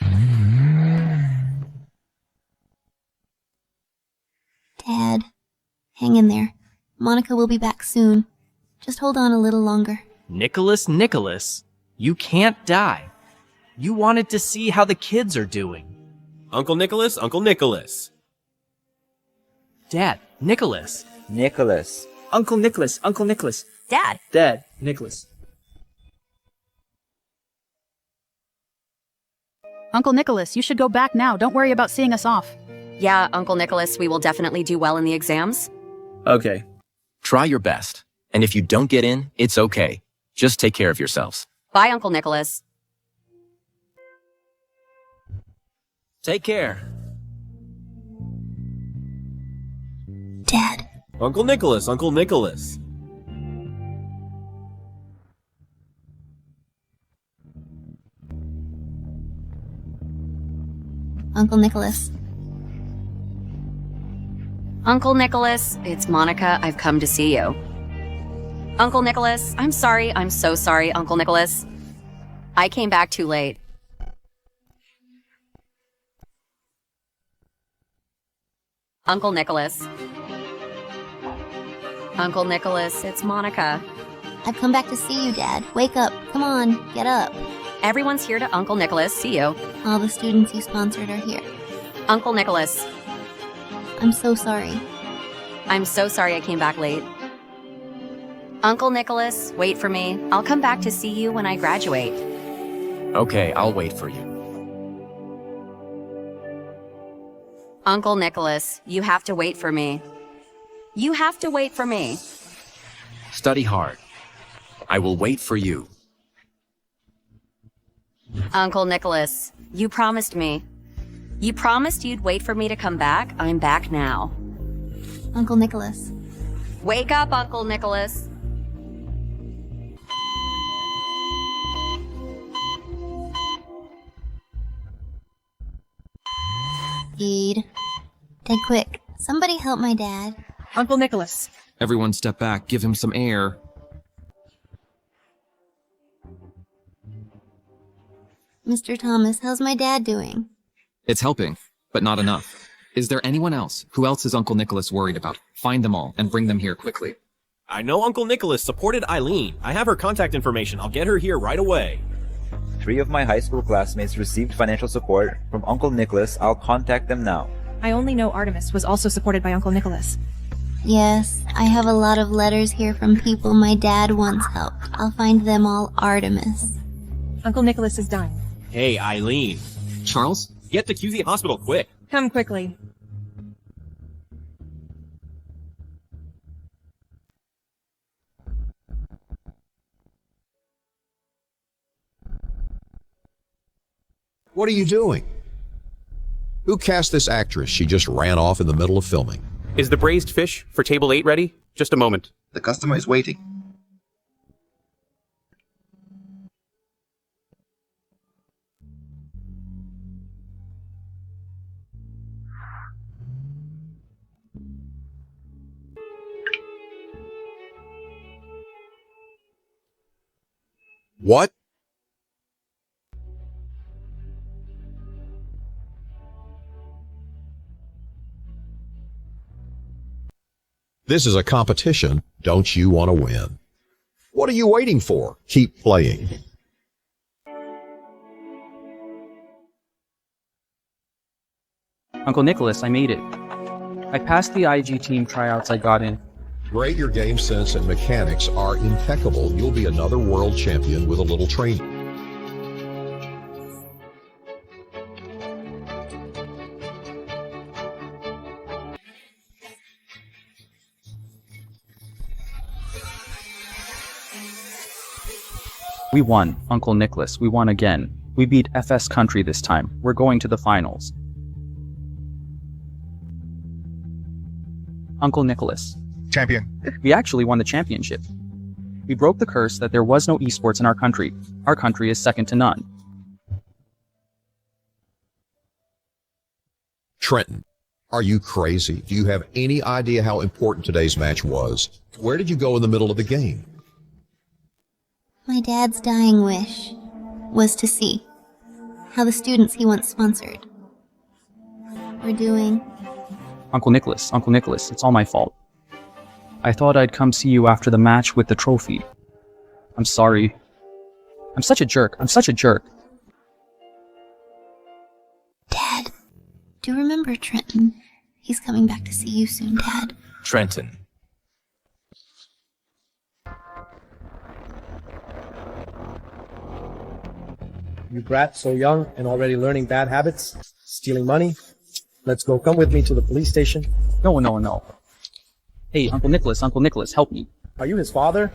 Dad, hang in there. Monica will be back soon. Just hold on a little longer. Nicholas, you can't die. You wanted to see how the kids are doing. Uncle Nicholas. Dad, Nicholas. Nicholas. Uncle Nicholas. Dad. Dad, Nicholas. Uncle Nicholas, you should go back now. Don't worry about seeing us off. Yeah, Uncle Nicholas, we will definitely do well in the exams. Okay. Try your best. And if you don't get in, it's okay. Just take care of yourselves. Bye, Uncle Nicholas. Take care. Dad. Uncle Nicholas. Uncle Nicholas. Uncle Nicholas, it's Monica. I've come to see you. Uncle Nicholas, I'm sorry. I'm so sorry, Uncle Nicholas. I came back too late. Uncle Nicholas. Uncle Nicholas, it's Monica. I've come back to see you, Dad. Wake up. Come on, get up. Everyone's here to Uncle Nicholas see you. All the students you sponsored are here. Uncle Nicholas. I'm so sorry. I'm so sorry I came back late. Uncle Nicholas, wait for me. I'll come back to see you when I graduate. Okay, I'll wait for you. Uncle Nicholas, you have to wait for me. You have to wait for me. Study hard. I will wait for you. Uncle Nicholas, you promised me. You promised you'd wait for me to come back. I'm back now. Uncle Nicholas. Wake up, Uncle Nicholas. Dad, quick. Somebody help my dad. Uncle Nicholas. Everyone step back, give him some air. Mr. Thomas, how's my dad doing? It's helping, but not enough. Is there anyone else? Who else is Uncle Nicholas worried about? Find them all and bring them here quickly. I know Uncle Nicholas supported Eileen. I have her contact information. I'll get her here right away. 3 of my high school classmates received financial support from Uncle Nicholas. I'll contact them now. I only know Artemis was also supported by Uncle Nicholas. Yes, I have a lot of letters here from people my dad once helped. I'll find them all Artemis. Uncle Nicholas is done. Hey, Eileen. Charles? Get to QZ Hospital quick. Come quickly. What are you doing? Who cast this actress? She just ran off in the middle of filming. Is the braised fish for table 8 ready? Just a moment. The customer is waiting. What? This is a competition. Don't you want to win? What are you waiting for? Keep playing. Uncle Nicholas, I made it. I passed the IG team tryouts I got in. Great, your game sense and mechanics are impeccable. You'll be another world champion with a little training. We won, Uncle Nicholas. We won again. We beat FS Country this time. We're going to the finals. Uncle Nicholas. Champion. We actually won the championship. We broke the curse that there was no esports in our country. Our country is second to none. Trenton, Are you crazy? Do you have any idea how important today's match was? Where did you go in the middle of the game? My dad's dying wish was to see how the students he once sponsored were doing. Uncle Nicholas, it's all my fault. I thought I'd come see you after the match with the trophy. I'm sorry. I'm such a jerk. Dad, do you remember Trenton? He's coming back to see you soon, Dad. Trenton. You brat, so young and already learning bad habits, stealing money. Let's go. Come with me to the police station. No. Hey, Uncle Nicholas, help me. Are you his father?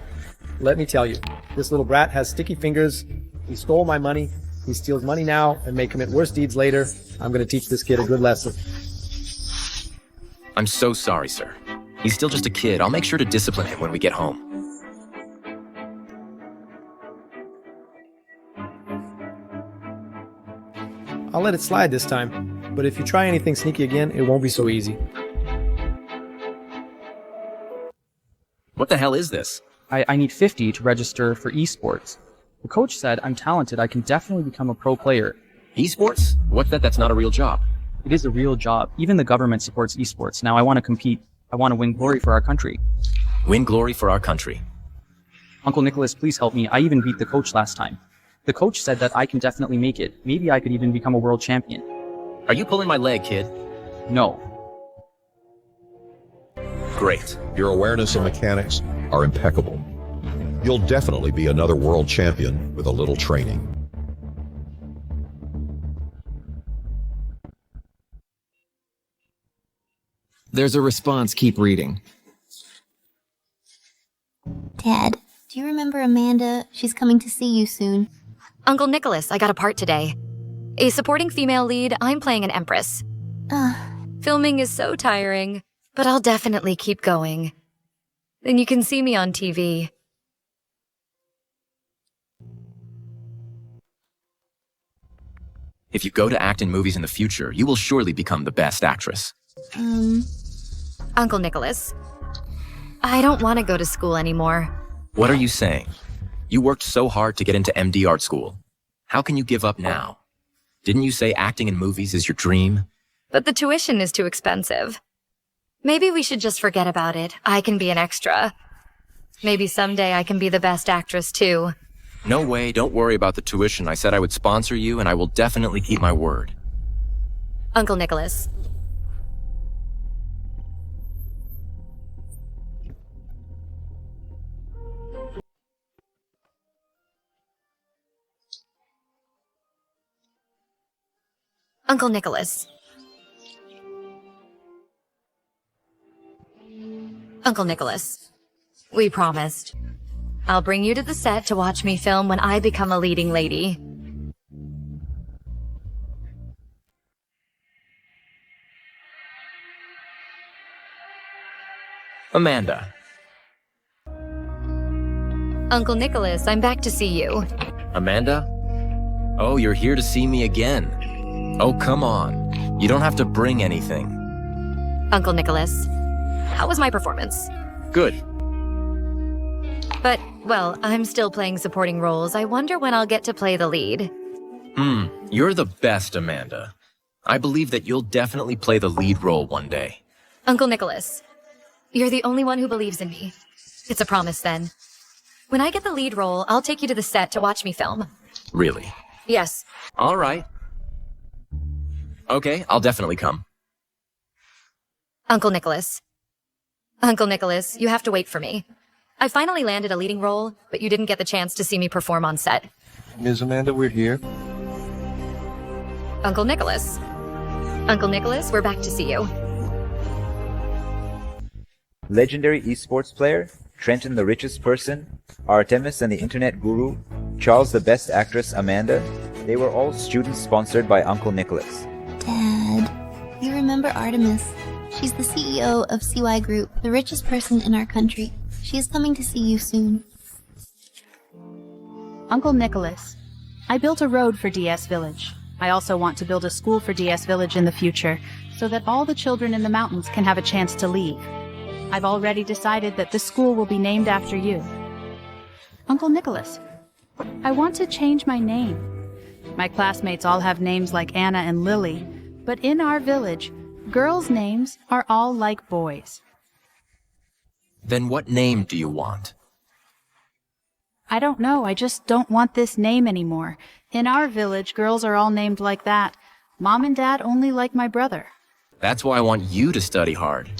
Let me tell you, this little brat has sticky fingers. He stole my money. He steals money now and may commit worse deeds later. I'm going to teach this kid a good lesson. I'm so sorry, sir. He's still just a kid. I'll make sure to discipline him when we get home. I'll let it slide this time, but if you try anything sneaky again, it won't be so easy. What the hell is this? I need 50 to register for esports. The coach said I'm talented. I can definitely become a pro player. Esports? What's that? That's not a real job. It is a real job. Even the government supports esports. Now I want to compete. I want to win glory for our country. Win glory for our country. Uncle Nicholas, please help me. I even beat the coach last time. The coach said that I can definitely make it. Maybe I could even become a world champion. Are you pulling my leg, kid? No. Great. Your awareness and mechanics are impeccable. You'll definitely be another world champion with a little training. There's a response. Keep reading. Dad, do you remember Amanda? She's coming to see you soon. Uncle Nicholas, I got a part today. A supporting female lead, I'm playing an empress. Filming is so tiring, but I'll definitely keep going. Then you can see me on TV. If you go to act in movies in the future, you will surely become the best actress. Uncle Nicholas, I don't want to go to school anymore. What are you saying? You worked so hard to get into MD art school. How can you give up now? Didn't you say acting in movies is your dream? But the tuition is too expensive. Maybe we should just forget about it. I can be an extra. Maybe someday I can be the best actress too. No way, don't worry about the tuition. I said I would sponsor you, and I will definitely keep my word. Uncle Nicholas. Uncle Nicholas. Uncle Nicholas, we promised. I'll bring you to the set to watch me film when I become a leading lady. Amanda. Uncle Nicholas, I'm back to see you. Amanda? Oh, you're here to see me again. Oh, come on. You don't have to bring anything. Uncle Nicholas, how was my performance? Good. But, well, I'm still playing supporting roles. I wonder when I'll get to play the lead. You're the best, Amanda. I believe that you'll definitely play the lead role one day. Uncle Nicholas, you're the only one who believes in me. It's a promise, then. When I get the lead role, I'll take you to the set to watch me film. Really? Yes. All right. Okay, I'll definitely come. Uncle Nicholas. Uncle Nicholas, you have to wait for me. I finally landed a leading role, but you didn't get the chance to see me perform on set. Ms. Amanda, we're here. Uncle Nicholas. Uncle Nicholas, we're back to see you. Legendary esports player, Trenton the richest person, Artemis and the internet guru, Charles the best actress Amanda, they were all students sponsored by Uncle Nicholas. Dad, you remember Artemis? She's the CEO of CY Group, the richest person in our country. She is coming to see you soon. Uncle Nicholas, I built a road for DS Village. I also want to build a school for DS Village in the future, so that all the children in the mountains can have a chance to leave. I've already decided that the school will be named after you. Uncle Nicholas, I want to change my name. My classmates all have names like Anna and Lily, but in our village, girls' names are all like boys. Then what name do you want? I don't know, I just don't want this name anymore. In our village, girls are all named like that. Mom and Dad only like my brother. That's why I want you to study hard.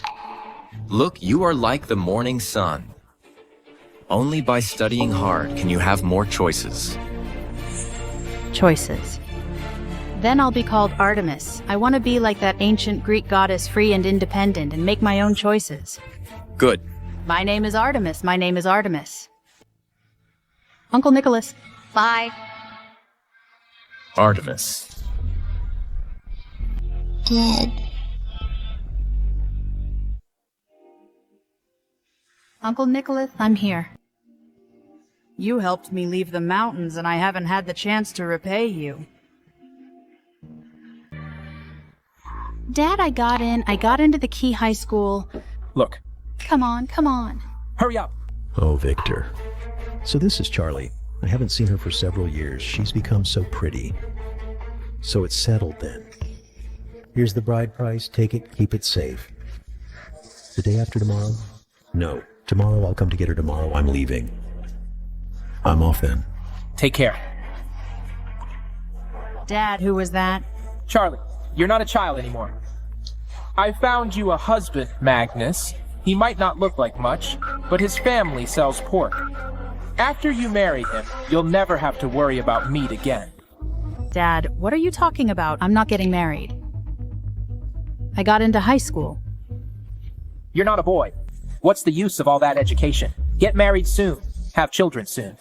Look, you are like the morning sun. Only by studying hard can you have more choices. Choices. Then I'll be called Artemis. I want to be like that ancient Greek goddess, free and independent, and make my own choices. Good. My name is Artemis. My name is Artemis. Uncle Nicholas. Bye. Artemis. Dead. Uncle Nicholas, I'm here. You helped me leave the mountains, and I haven't had the chance to repay you. Dad, I got into the Key High School. Look. Come on. Hurry up. Oh, Victor. So this is Charlie. I haven't seen her for several years. She's become so pretty. So it's settled then. Here's the bride price. Take it, keep it safe. The day after tomorrow? No. Tomorrow I'll come to get her tomorrow. I'm leaving. I'm off then. Take care. Dad, who was that? Charlie, you're not a child anymore. I found you a husband, Magnus. He might not look like much, but his family sells pork. After you marry him, you'll never have to worry about meat again. Dad, what are you talking about? I'm not getting married. I got into high school. You're not a boy. What's the use of all that education? Get married soon. Have children soon.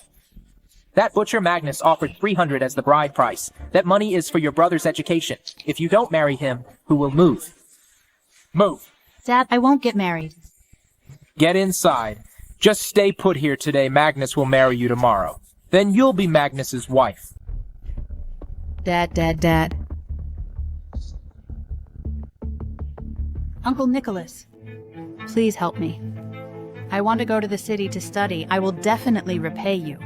That butcher Magnus offered 300 as the bride price. That money is for your brother's education. If you don't marry him, who will move? Move. Dad, I won't get married. Get inside. Just stay put here today. Magnus will marry you tomorrow. Then you'll be Magnus's wife. Dad. Uncle Nicholas, please help me. I want to go to the city to study. I will definitely repay you.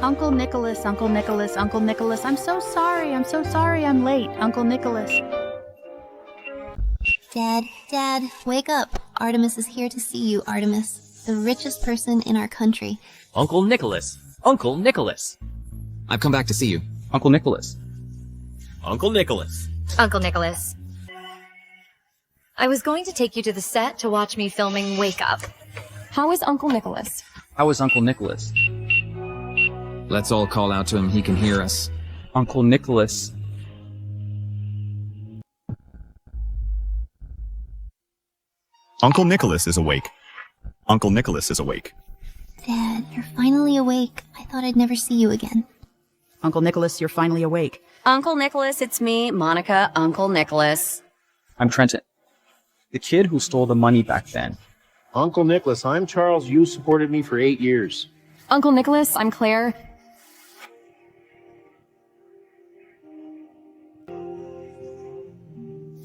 Uncle Nicholas, I'm so sorry I'm late, Uncle Nicholas. Dad, wake up. Artemis is here to see you, Artemis, the richest person in our country. Uncle Nicholas. I've come back to see you. Uncle Nicholas. Uncle Nicholas. Uncle Nicholas. I was going to take you to the set to watch me filming Wake Up. How is Uncle Nicholas? How is Uncle Nicholas? Let's all call out to him. He can hear us. Uncle Nicholas. Uncle Nicholas is awake. Uncle Nicholas is awake. Dad, you're finally awake. I thought I'd never see you again. Uncle Nicholas, you're finally awake. Uncle Nicholas, it's me, Monica, Uncle Nicholas. I'm Trenton. The kid who stole the money back then. Uncle Nicholas, I'm Charles. You supported me for 8 years. Uncle Nicholas, I'm Claire.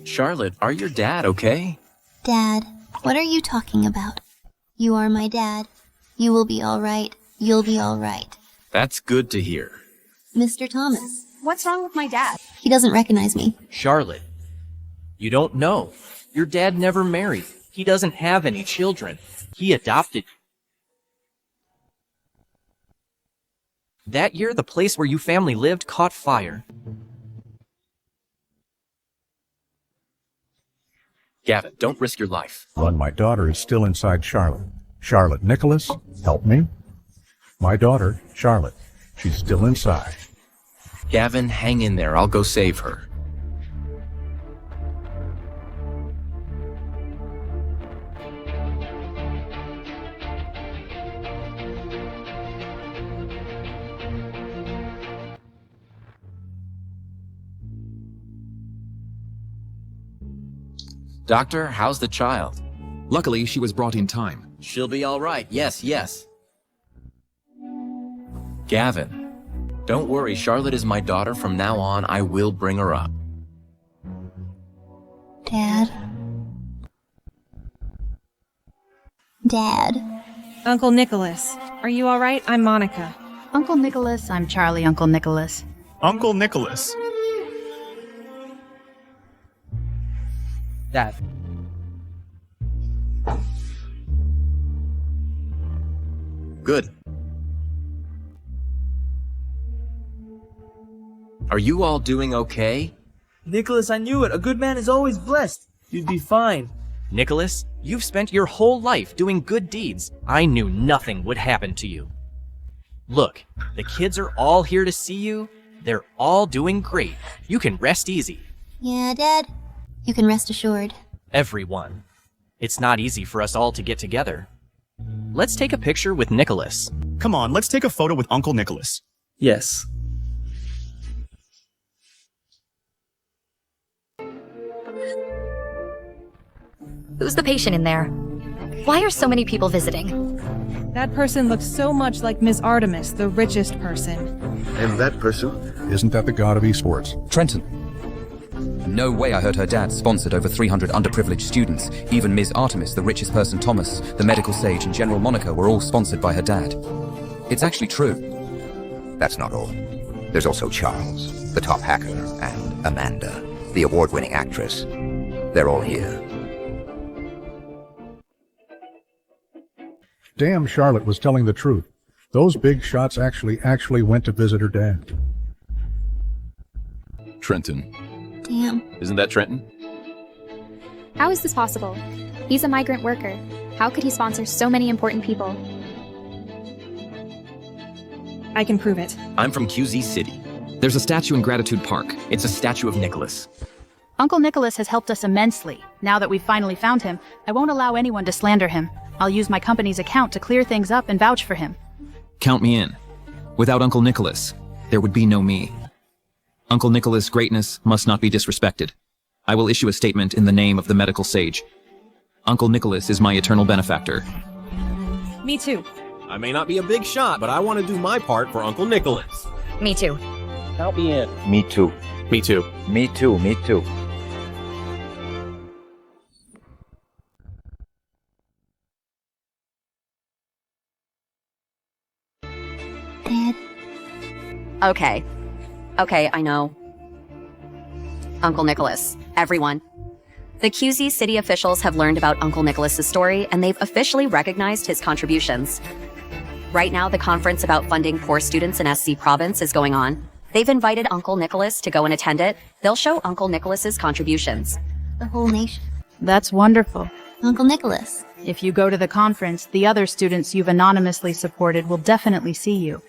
Charlotte, are your dad okay? Dad, what are you talking about? You are my dad. You will be all right. You'll be all right. That's good to hear. Mr. Thomas. What's wrong with my dad? He doesn't recognize me. Charlotte, you don't know. Your dad never married. He doesn't have any children. He adopted. That year, the place where you family lived caught fire. Gavin, don't risk your life. My daughter is still inside Charlotte. Charlotte Nicholas, help me. My daughter, Charlotte, she's still inside. Gavin, hang in there. I'll go save her. Doctor, how's the child? Luckily, she was brought in time. She'll be all right. Yes, yes. Gavin, don't worry. Charlotte is my daughter. From now on, I will bring her up. Dad. Dad. Uncle Nicholas. Are you alright? I'm Monica. Uncle Nicholas, I'm Charlie, Uncle Nicholas. Uncle Nicholas. Dad. Good. Are you all doing okay? Nicholas, I knew it. A good man is always blessed. You'd be fine. Nicholas, you've spent your whole life doing good deeds. I knew nothing would happen to you. Look, the kids are all here to see you. They're all doing great. You can rest easy. Yeah, Dad. You can rest assured. Everyone. It's not easy for us all to get together. Let's take a picture with Nicholas. Come on, let's take a photo with Uncle Nicholas. Yes. Who's the patient in there? Why are so many people visiting? That person looks so much like Ms. Artemis, the richest person. And that person? Isn't that the god of esports? Trenton. No way I heard her dad sponsored over 300 underprivileged students. Even Ms. Artemis, the richest person, Thomas, the medical sage, and General Monica were all sponsored by her dad. It's actually true. That's not all. There's also Charles, the top hacker, and Amanda, the award-winning actress. They're all here. Damn, Charlotte was telling the truth. Those big shots actually went to visit her dad. Trenton. Damn. Isn't that Trenton? How is this possible? He's a migrant worker. How could he sponsor so many important people? I can prove it. I'm from QZ City. There's a statue in Gratitude Park. It's a statue of Nicholas. Uncle Nicholas has helped us immensely. Now that we've finally found him, I won't allow anyone to slander him. I'll use my company's account to clear things up and vouch for him. Count me in. Without Uncle Nicholas, there would be no me. Uncle Nicholas' greatness must not be disrespected. I will issue a statement in the name of the medical sage. Uncle Nicholas is my eternal benefactor. Me too. I may not be a big shot, but I want to do my part for Uncle Nicholas. Me too. Count me in. Me too. Me too. Me too, me too. Dad. Okay. Okay, I know. Uncle Nicholas. Everyone. The QZ city officials have learned about Uncle Nicholas's story, and they've officially recognized his contributions. Right now, the conference about funding poor students in SC province is going on. They've invited Uncle Nicholas to go and attend it. They'll show Uncle Nicholas's contributions. The whole nation. That's wonderful. Uncle Nicholas. If you go to the conference, the other students you've anonymously supported will definitely see you.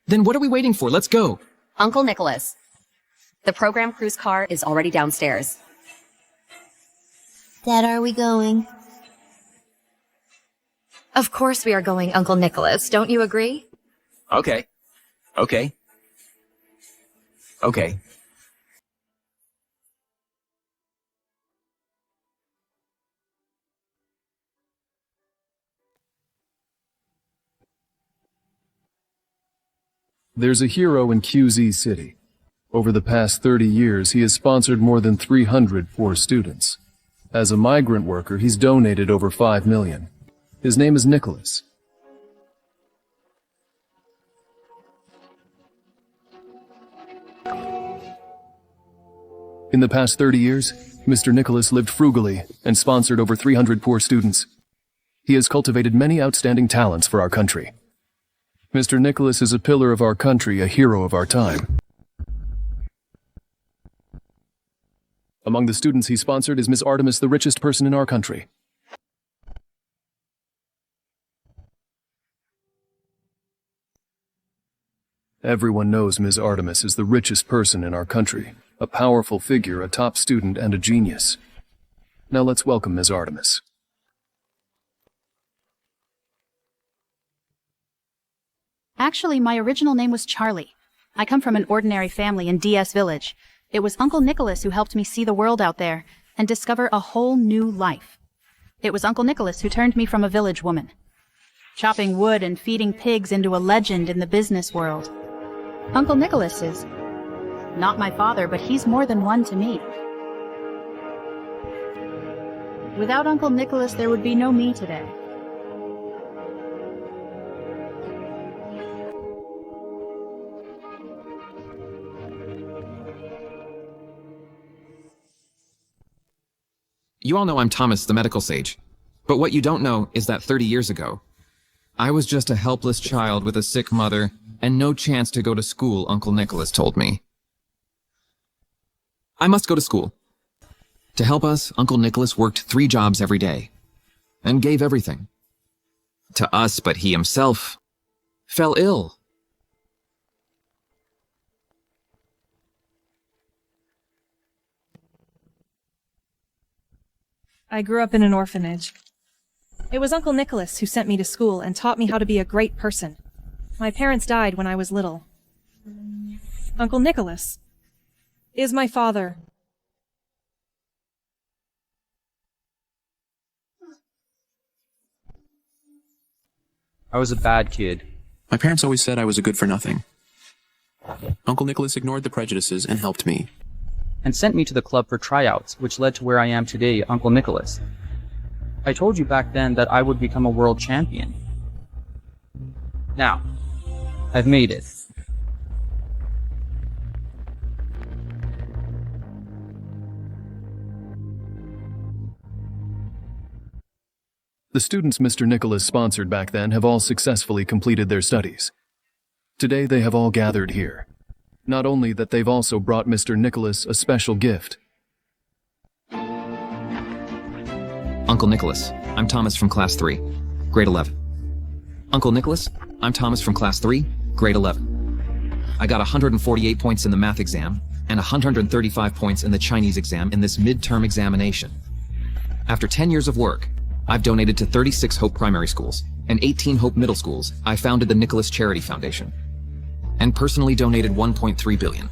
Then what are we waiting for? Let's go. Uncle Nicholas. The program cruise car is already downstairs. Dad, are we going? Of course we are going, Uncle Nicholas. Don't you agree? Okay. Okay. Okay. There's a hero in QZ City. Over the past 30 years, he has sponsored more than 300 poor students. As a migrant worker, he's donated over 5 million. His name is Nicholas. In the past 30 years, Mr. Nicholas lived frugally and sponsored over 300 poor students. He has cultivated many outstanding talents for our country. Mr. Nicholas is a pillar of our country, a hero of our time. Among the students he sponsored is Ms. Artemis, the richest person in our country. Everyone knows Ms. Artemis is the richest person in our country, a powerful figure, a top student, and a genius. Now let's welcome Ms. Artemis. Actually, my original name was Charlie. I come from an ordinary family in DS Village. It was Uncle Nicholas who helped me see the world out there and discover a whole new life. It was Uncle Nicholas who turned me from a village woman, chopping wood and feeding pigs, into a legend in the business world. Uncle Nicholas is not my father, but he's more than one to me. Without Uncle Nicholas, there would be no me today. You all know I'm Thomas, the medical sage. But what you don't know is that 30 years ago, I was just a helpless child with a sick mother and no chance to go to school, Uncle Nicholas told me. I must go to school. To help us, Uncle Nicholas worked 3 jobs every day and gave everything to us, but he himself fell ill. I grew up in an orphanage. It was Uncle Nicholas who sent me to school and taught me how to be a great person. My parents died when I was little. Uncle Nicholas is my father. I was a bad kid. My parents always said I was a good for nothing. Uncle Nicholas ignored the prejudices and helped me. And sent me to the club for tryouts, which led to where I am today, Uncle Nicholas. I told you back then that I would become a world champion. Now, I've made it. The students Mr. Nicholas sponsored back then have all successfully completed their studies. Today they have all gathered here. Not only that, they've also brought Mr. Nicholas a special gift. Uncle Nicholas, I'm Thomas from Class 3, Grade 11. Uncle Nicholas, I'm Thomas from Class 3, Grade 11. I got 148 points in the math exam and 135 points in the Chinese exam in this midterm examination. After 10 years of work, I've donated to 36 Hope primary schools and 18 Hope middle schools. I founded the Nicholas Charity Foundation and personally donated 1.3 billion.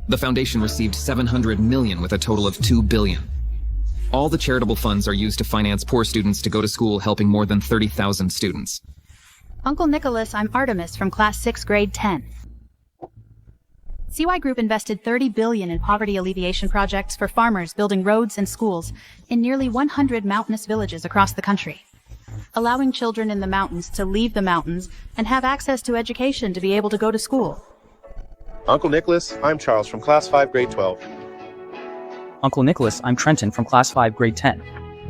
The foundation received 700 million with a total of 2 billion. All the charitable funds are used to finance poor students to go to school, helping more than 30,000 students. Uncle Nicholas, I'm Artemis from Class 6, Grade 10. CY Group invested 30 billion in poverty alleviation projects for farmers building roads and schools in nearly 100 mountainous villages across the country, allowing children in the mountains to leave the mountains and have access to education to be able to go to school. Uncle Nicholas, I'm Charles from Class 5, Grade 12. Uncle Nicholas, I'm Trenton from Class 5, Grade 10.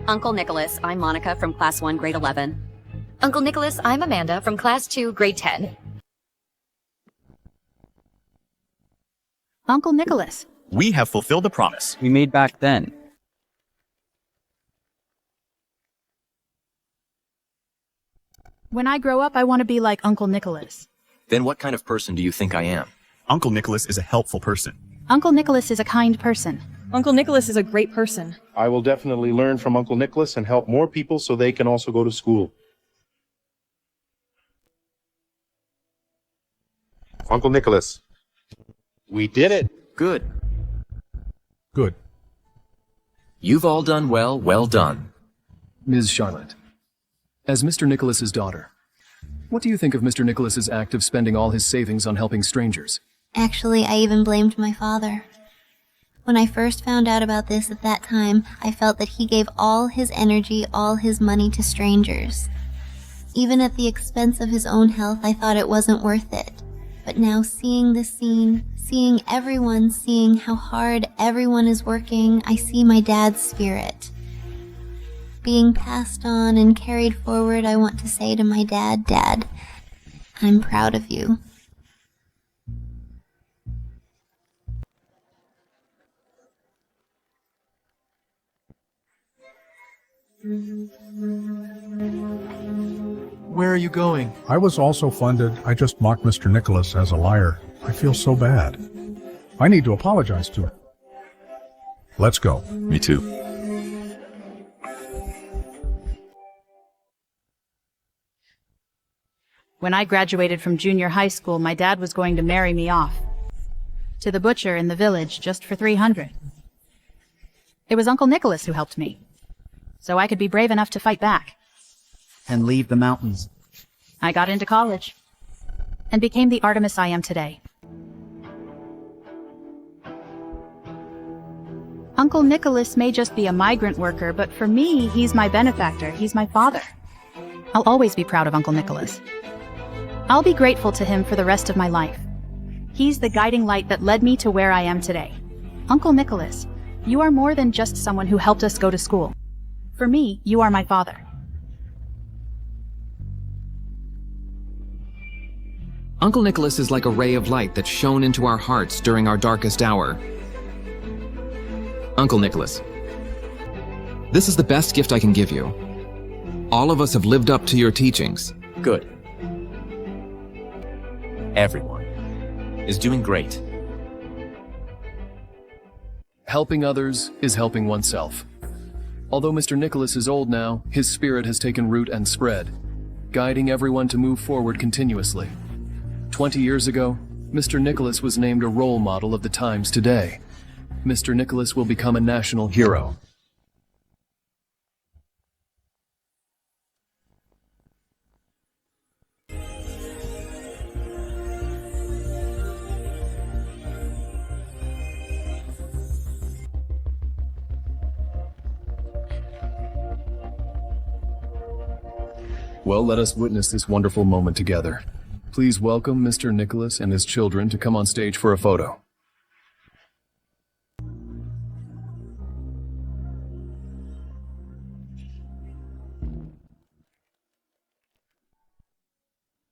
Uncle Nicholas, I'm Monica from Class 1, Grade 11. Uncle Nicholas, I'm Amanda from Class 2, Grade 10. Uncle Nicholas. We have fulfilled the promise we made back then. When I grow up, I want to be like Uncle Nicholas. Then what kind of person do you think I am? Uncle Nicholas is a helpful person. Uncle Nicholas is a kind person. Uncle Nicholas is a great person. I will definitely learn from Uncle Nicholas and help more people so they can also go to school. Uncle Nicholas, we did it. Good. Good. You've all done well, well done. Ms. Charlotte, as Mr. Nicholas's daughter, what do you think of Mr. Nicholas's act of spending all his savings on helping strangers? Actually, I even blamed my father. When I first found out about this at that time, I felt that he gave all his energy, all his money to strangers. Even at the expense of his own health, I thought it wasn't worth it. But now seeing this scene, seeing everyone, seeing how hard everyone is working, I see my dad's spirit being passed on and carried forward. I want to say to my dad, Dad, I'm proud of you. Where are you going? I was also funded. I just mocked Mr. Nicholas as a liar. I feel so bad. I need to apologize to him. Let's go. Me too. When I graduated from junior high school, my dad was going to marry me off. to the butcher in the village just for 300. It was Uncle Nicholas who helped me, so I could be brave enough to fight back. And leave the mountains. I got into college and became the Artemis I am today. Uncle Nicholas may just be a migrant worker, but for me, he's my benefactor. He's my father. I'll always be proud of Uncle Nicholas. I'll be grateful to him for the rest of my life. He's the guiding light that led me to where I am today. Uncle Nicholas, you are more than just someone who helped us go to school. For me, you are my father. Uncle Nicholas is like a ray of light that shone into our hearts during our darkest hour. Uncle Nicholas, this is the best gift I can give you. All of us have lived up to your teachings. Good. Everyone is doing great. Helping others is helping oneself. Although Mr. Nicholas is old now, his spirit has taken root and spread, guiding everyone to move forward continuously. 20 years ago, Mr. Nicholas was named a role model of the times today. Mr. Nicholas will become a national hero. Well, let us witness this wonderful moment together. Please welcome Mr. Nicholas and his children to come on stage for a photo.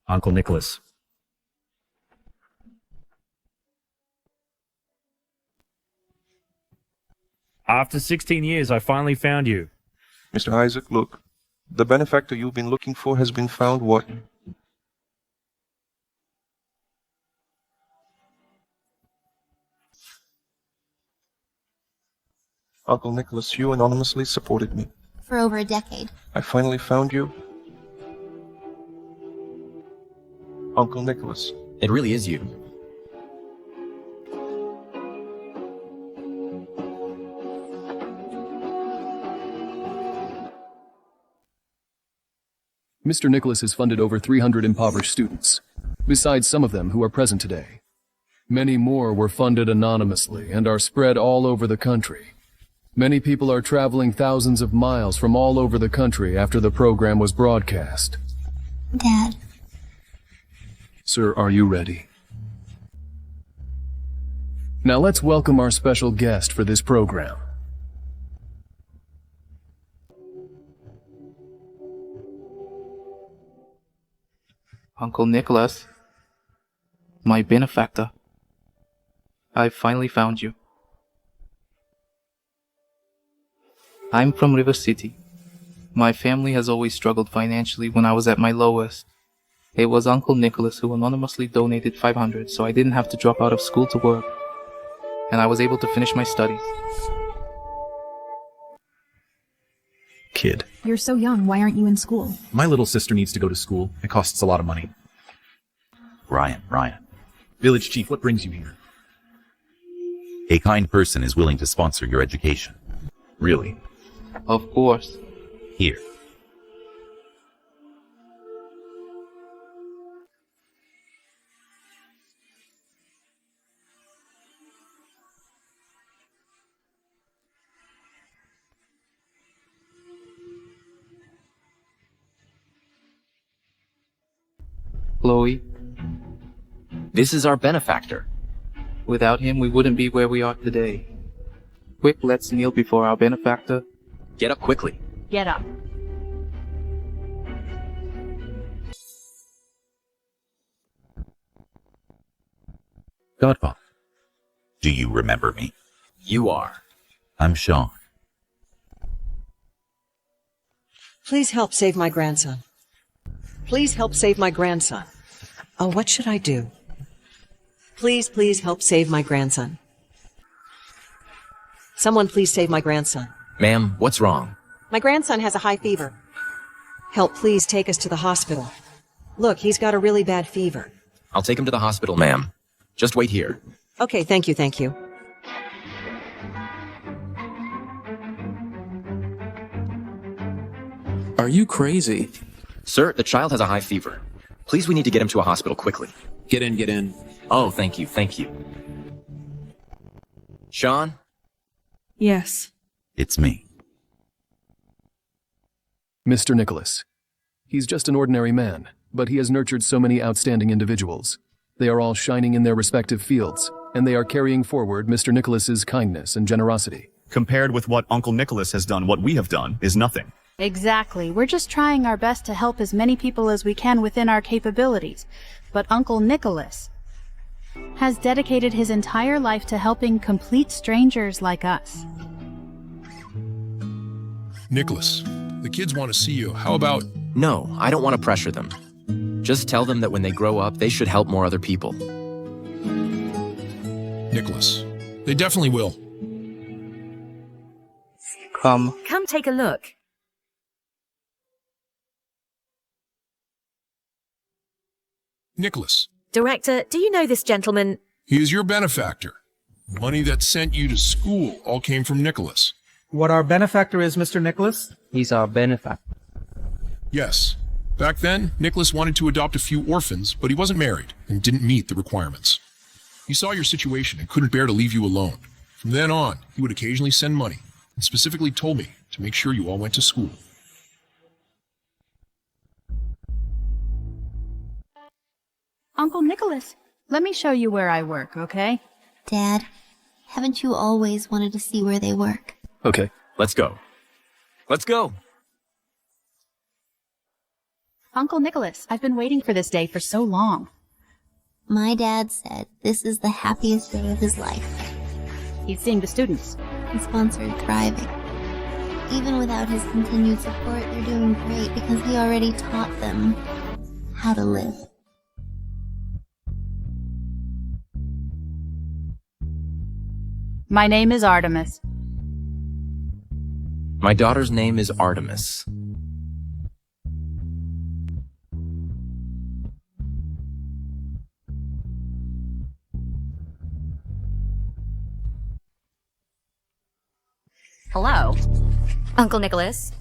Uncle Nicholas. After 16 years, I finally found you. Mr. Isaac, look. The benefactor you've been looking for has been found. What? Uncle Nicholas, you anonymously supported me. For over a decade. I finally found you. Uncle Nicholas. It really is you. Mr. Nicholas has funded over 300 impoverished students, besides some of them who are present today. Many more were funded anonymously and are spread all over the country. Many people are traveling thousands of miles from all over the country after the program was broadcast. Dad. Sir, are you ready? Now let's welcome our special guest for this program. Uncle Nicholas, my benefactor, I finally found you. I'm from River City. My family has always struggled financially when I was at my lowest. It was Uncle Nicholas who anonymously donated 500 so I didn't have to drop out of school to work, and I was able to finish my studies. Kid. You're so young, why aren't you in school? My little sister needs to go to school. It costs a lot of money. Ryan. Village chief, what brings you here? A kind person is willing to sponsor your education. Really? Of course. Here. Chloe. This is our benefactor. Without him, we wouldn't be where we are today. Quick, let's kneel before our benefactor. Get up quickly. Get up. Godfather, do you remember me? You are. I'm Sean. Please help save my grandson. Please help save my grandson. Oh, what should I do? Please help save my grandson. Someone please save my grandson. Ma'am, what's wrong? My grandson has a high fever. Help please take us to the hospital. Look, he's got a really bad fever. I'll take him to the hospital, ma'am. Just wait here. Okay, thank you, thank you. Are you crazy? Sir, the child has a high fever. Please, we need to get him to a hospital quickly. Get in, get in. Oh, thank you, thank you. Sean? Yes. It's me. Mr. Nicholas. He's just an ordinary man, but he has nurtured so many outstanding individuals. They are all shining in their respective fields, and they are carrying forward Mr. Nicholas's kindness and generosity. Compared with what Uncle Nicholas has done, what we have done is nothing. Exactly. We're just trying our best to help as many people as we can within our capabilities. But Uncle Nicholas has dedicated his entire life to helping complete strangers like us. Nicholas, the kids want to see you. How about... No, I don't want to pressure them. Just tell them that when they grow up, they should help more other people. Nicholas, they definitely will. Come take a look. Nicholas. Director, do you know this gentleman? He is your benefactor. Money that sent you to school all came from Nicholas. What our benefactor is, Mr. Nicholas? He's our benefactor. Yes. Back then, Nicholas wanted to adopt a few orphans, but he wasn't married and didn't meet the requirements. He saw your situation and couldn't bear to leave you alone. From then on, he would occasionally send money, and specifically told me to make sure you all went to school. Uncle Nicholas, let me show you where I work, okay? Dad, haven't you always wanted to see where they work? Okay, let's go. Let's go. Uncle Nicholas, I've been waiting for this day for so long. My dad said this is the happiest day of his life. He's seeing the students. He sponsored Thriving. Even without his continued support, they're doing great because he already taught them how to live. My name is Artemis. My daughter's name is Artemis. Hello. Uncle Nicholas,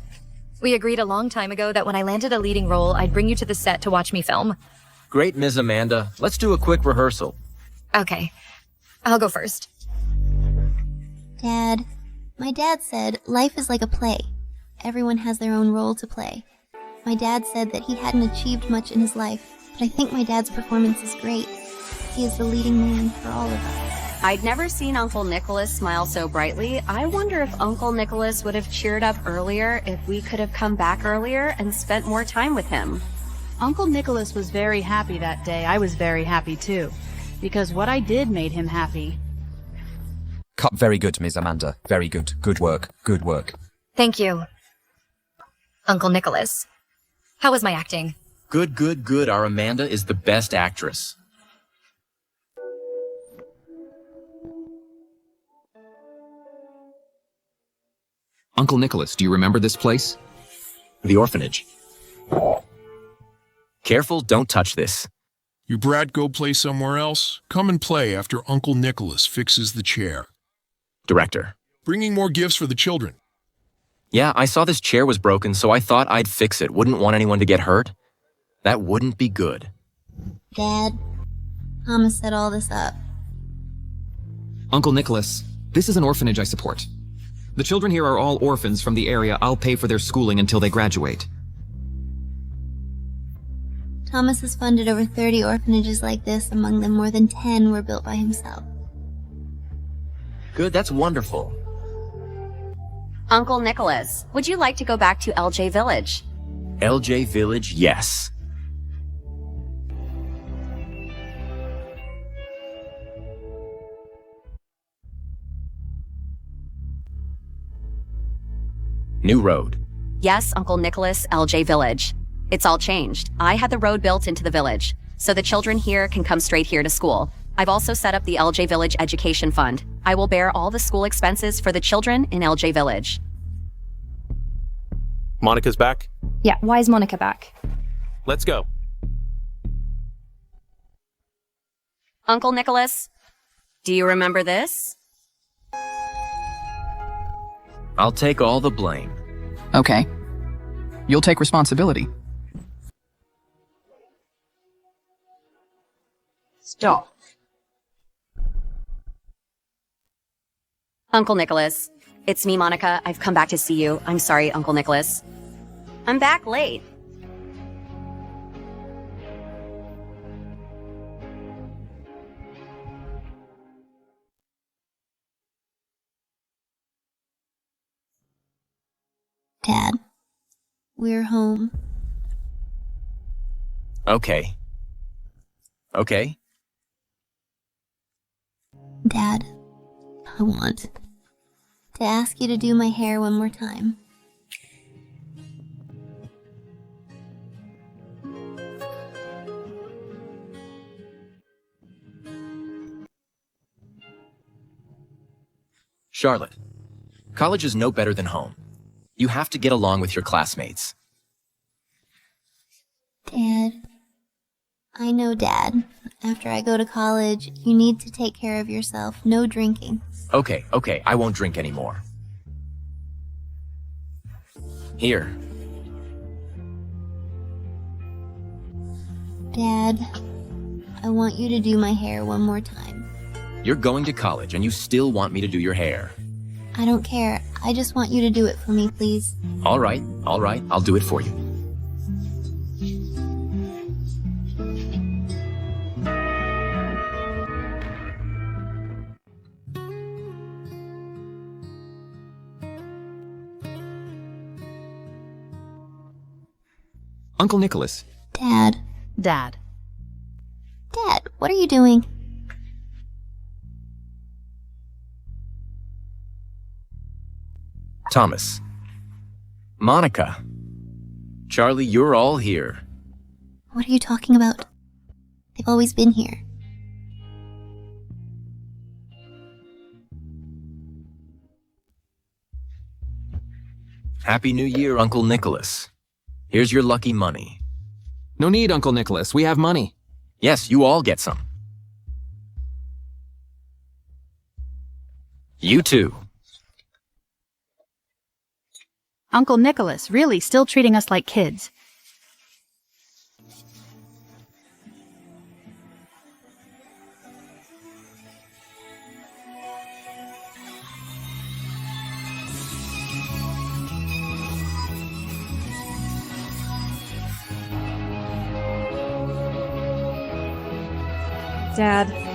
we agreed a long time ago that when I landed a leading role, I'd bring you to the set to watch me film. Great, Ms. Amanda. Let's do a quick rehearsal. Okay, I'll go first. Dad, my dad said life is like a play. Everyone has their own role to play. My dad said that he hadn't achieved much in his life, but I think my dad's performance is great. He is the leading man for all of us. I'd never seen Uncle Nicholas smile so brightly. I wonder if Uncle Nicholas would have cheered up earlier if we could have come back earlier and spent more time with him. Uncle Nicholas was very happy that day. I was very happy too, because what I did made him happy. Cut very good, Ms. Amanda. Very good. Good work. Good work. Thank you. Uncle Nicholas, how was my acting? Good, good, good. Our Amanda is the best actress. Uncle Nicholas, do you remember this place? The orphanage. Careful, don't touch this. You brat go play somewhere else? Come and play after Uncle Nicholas fixes the chair. Director. Bringing more gifts for the children. Yeah, I saw this chair was broken, so I thought I'd fix it. Wouldn't want anyone to get hurt. That wouldn't be good. Dad, Thomas set all this up. Uncle Nicholas, this is an orphanage I support. The children here are all orphans from the area. I'll pay for their schooling until they graduate. Thomas has funded over 30 orphanages like this. Among them, more than 10 were built by himself. Good, that's wonderful. Uncle Nicholas, would you like to go back to LJ Village? LJ Village, yes. New road. Yes, Uncle Nicholas, LJ Village. It's all changed. I had the road built into the village, so the children here can come straight here to school. I've also set up the LJ Village Education Fund. I will bear all the school expenses for the children in LJ Village. Monica's back? Yeah, why is Monica back? Let's go. Uncle Nicholas, Do you remember this? I'll take all the blame. Okay. You'll take responsibility. Stop. Uncle Nicholas. It's me, Monica. I've come back to see you. I'm sorry, Uncle Nicholas. I'm back late. Dad, we're home. Okay. Okay. Dad, I want to ask you to do my hair one more time. Charlotte, college is no better than home. You have to get along with your classmates. Dad, I know, Dad. After I go to college, you need to take care of yourself. No drinking. Okay, I won't drink anymore. Here. Dad, I want you to do my hair one more time. You're going to college and you still want me to do your hair. I don't care. I just want you to do it for me, please. All right, I'll do it for you. Uncle Nicholas. Dad. Dad, What are you doing? Thomas. Monica. Charlie, you're all here. What are you talking about? They've always been here. Happy New Year, Uncle Nicholas. Here's your lucky money. No need, Uncle Nicholas. We have money. Yes, you all get some. You too. Uncle Nicholas, really still treating us like kids. Dad.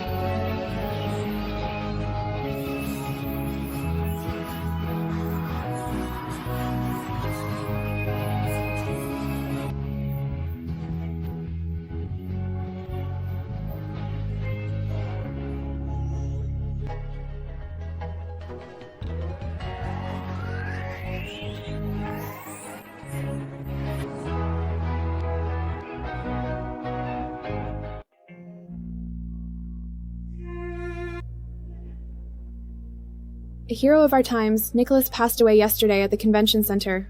A hero of our times, Nicholas passed away yesterday at the convention center.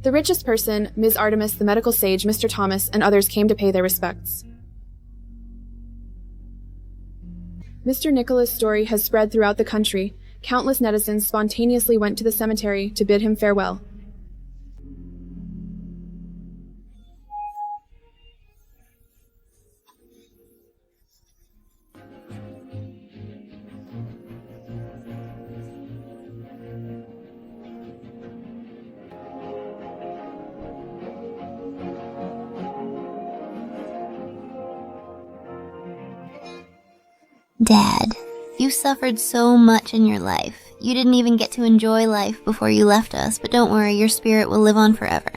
The richest person, Ms. Artemis, the medical sage, Mr. Thomas, and others came to pay their respects. Mr. Nicholas' story has spread throughout the country. Countless netizens spontaneously went to the cemetery to bid him farewell. Dad, you suffered so much in your life. You didn't even get to enjoy life before you left us, but don't worry, your spirit will live on forever.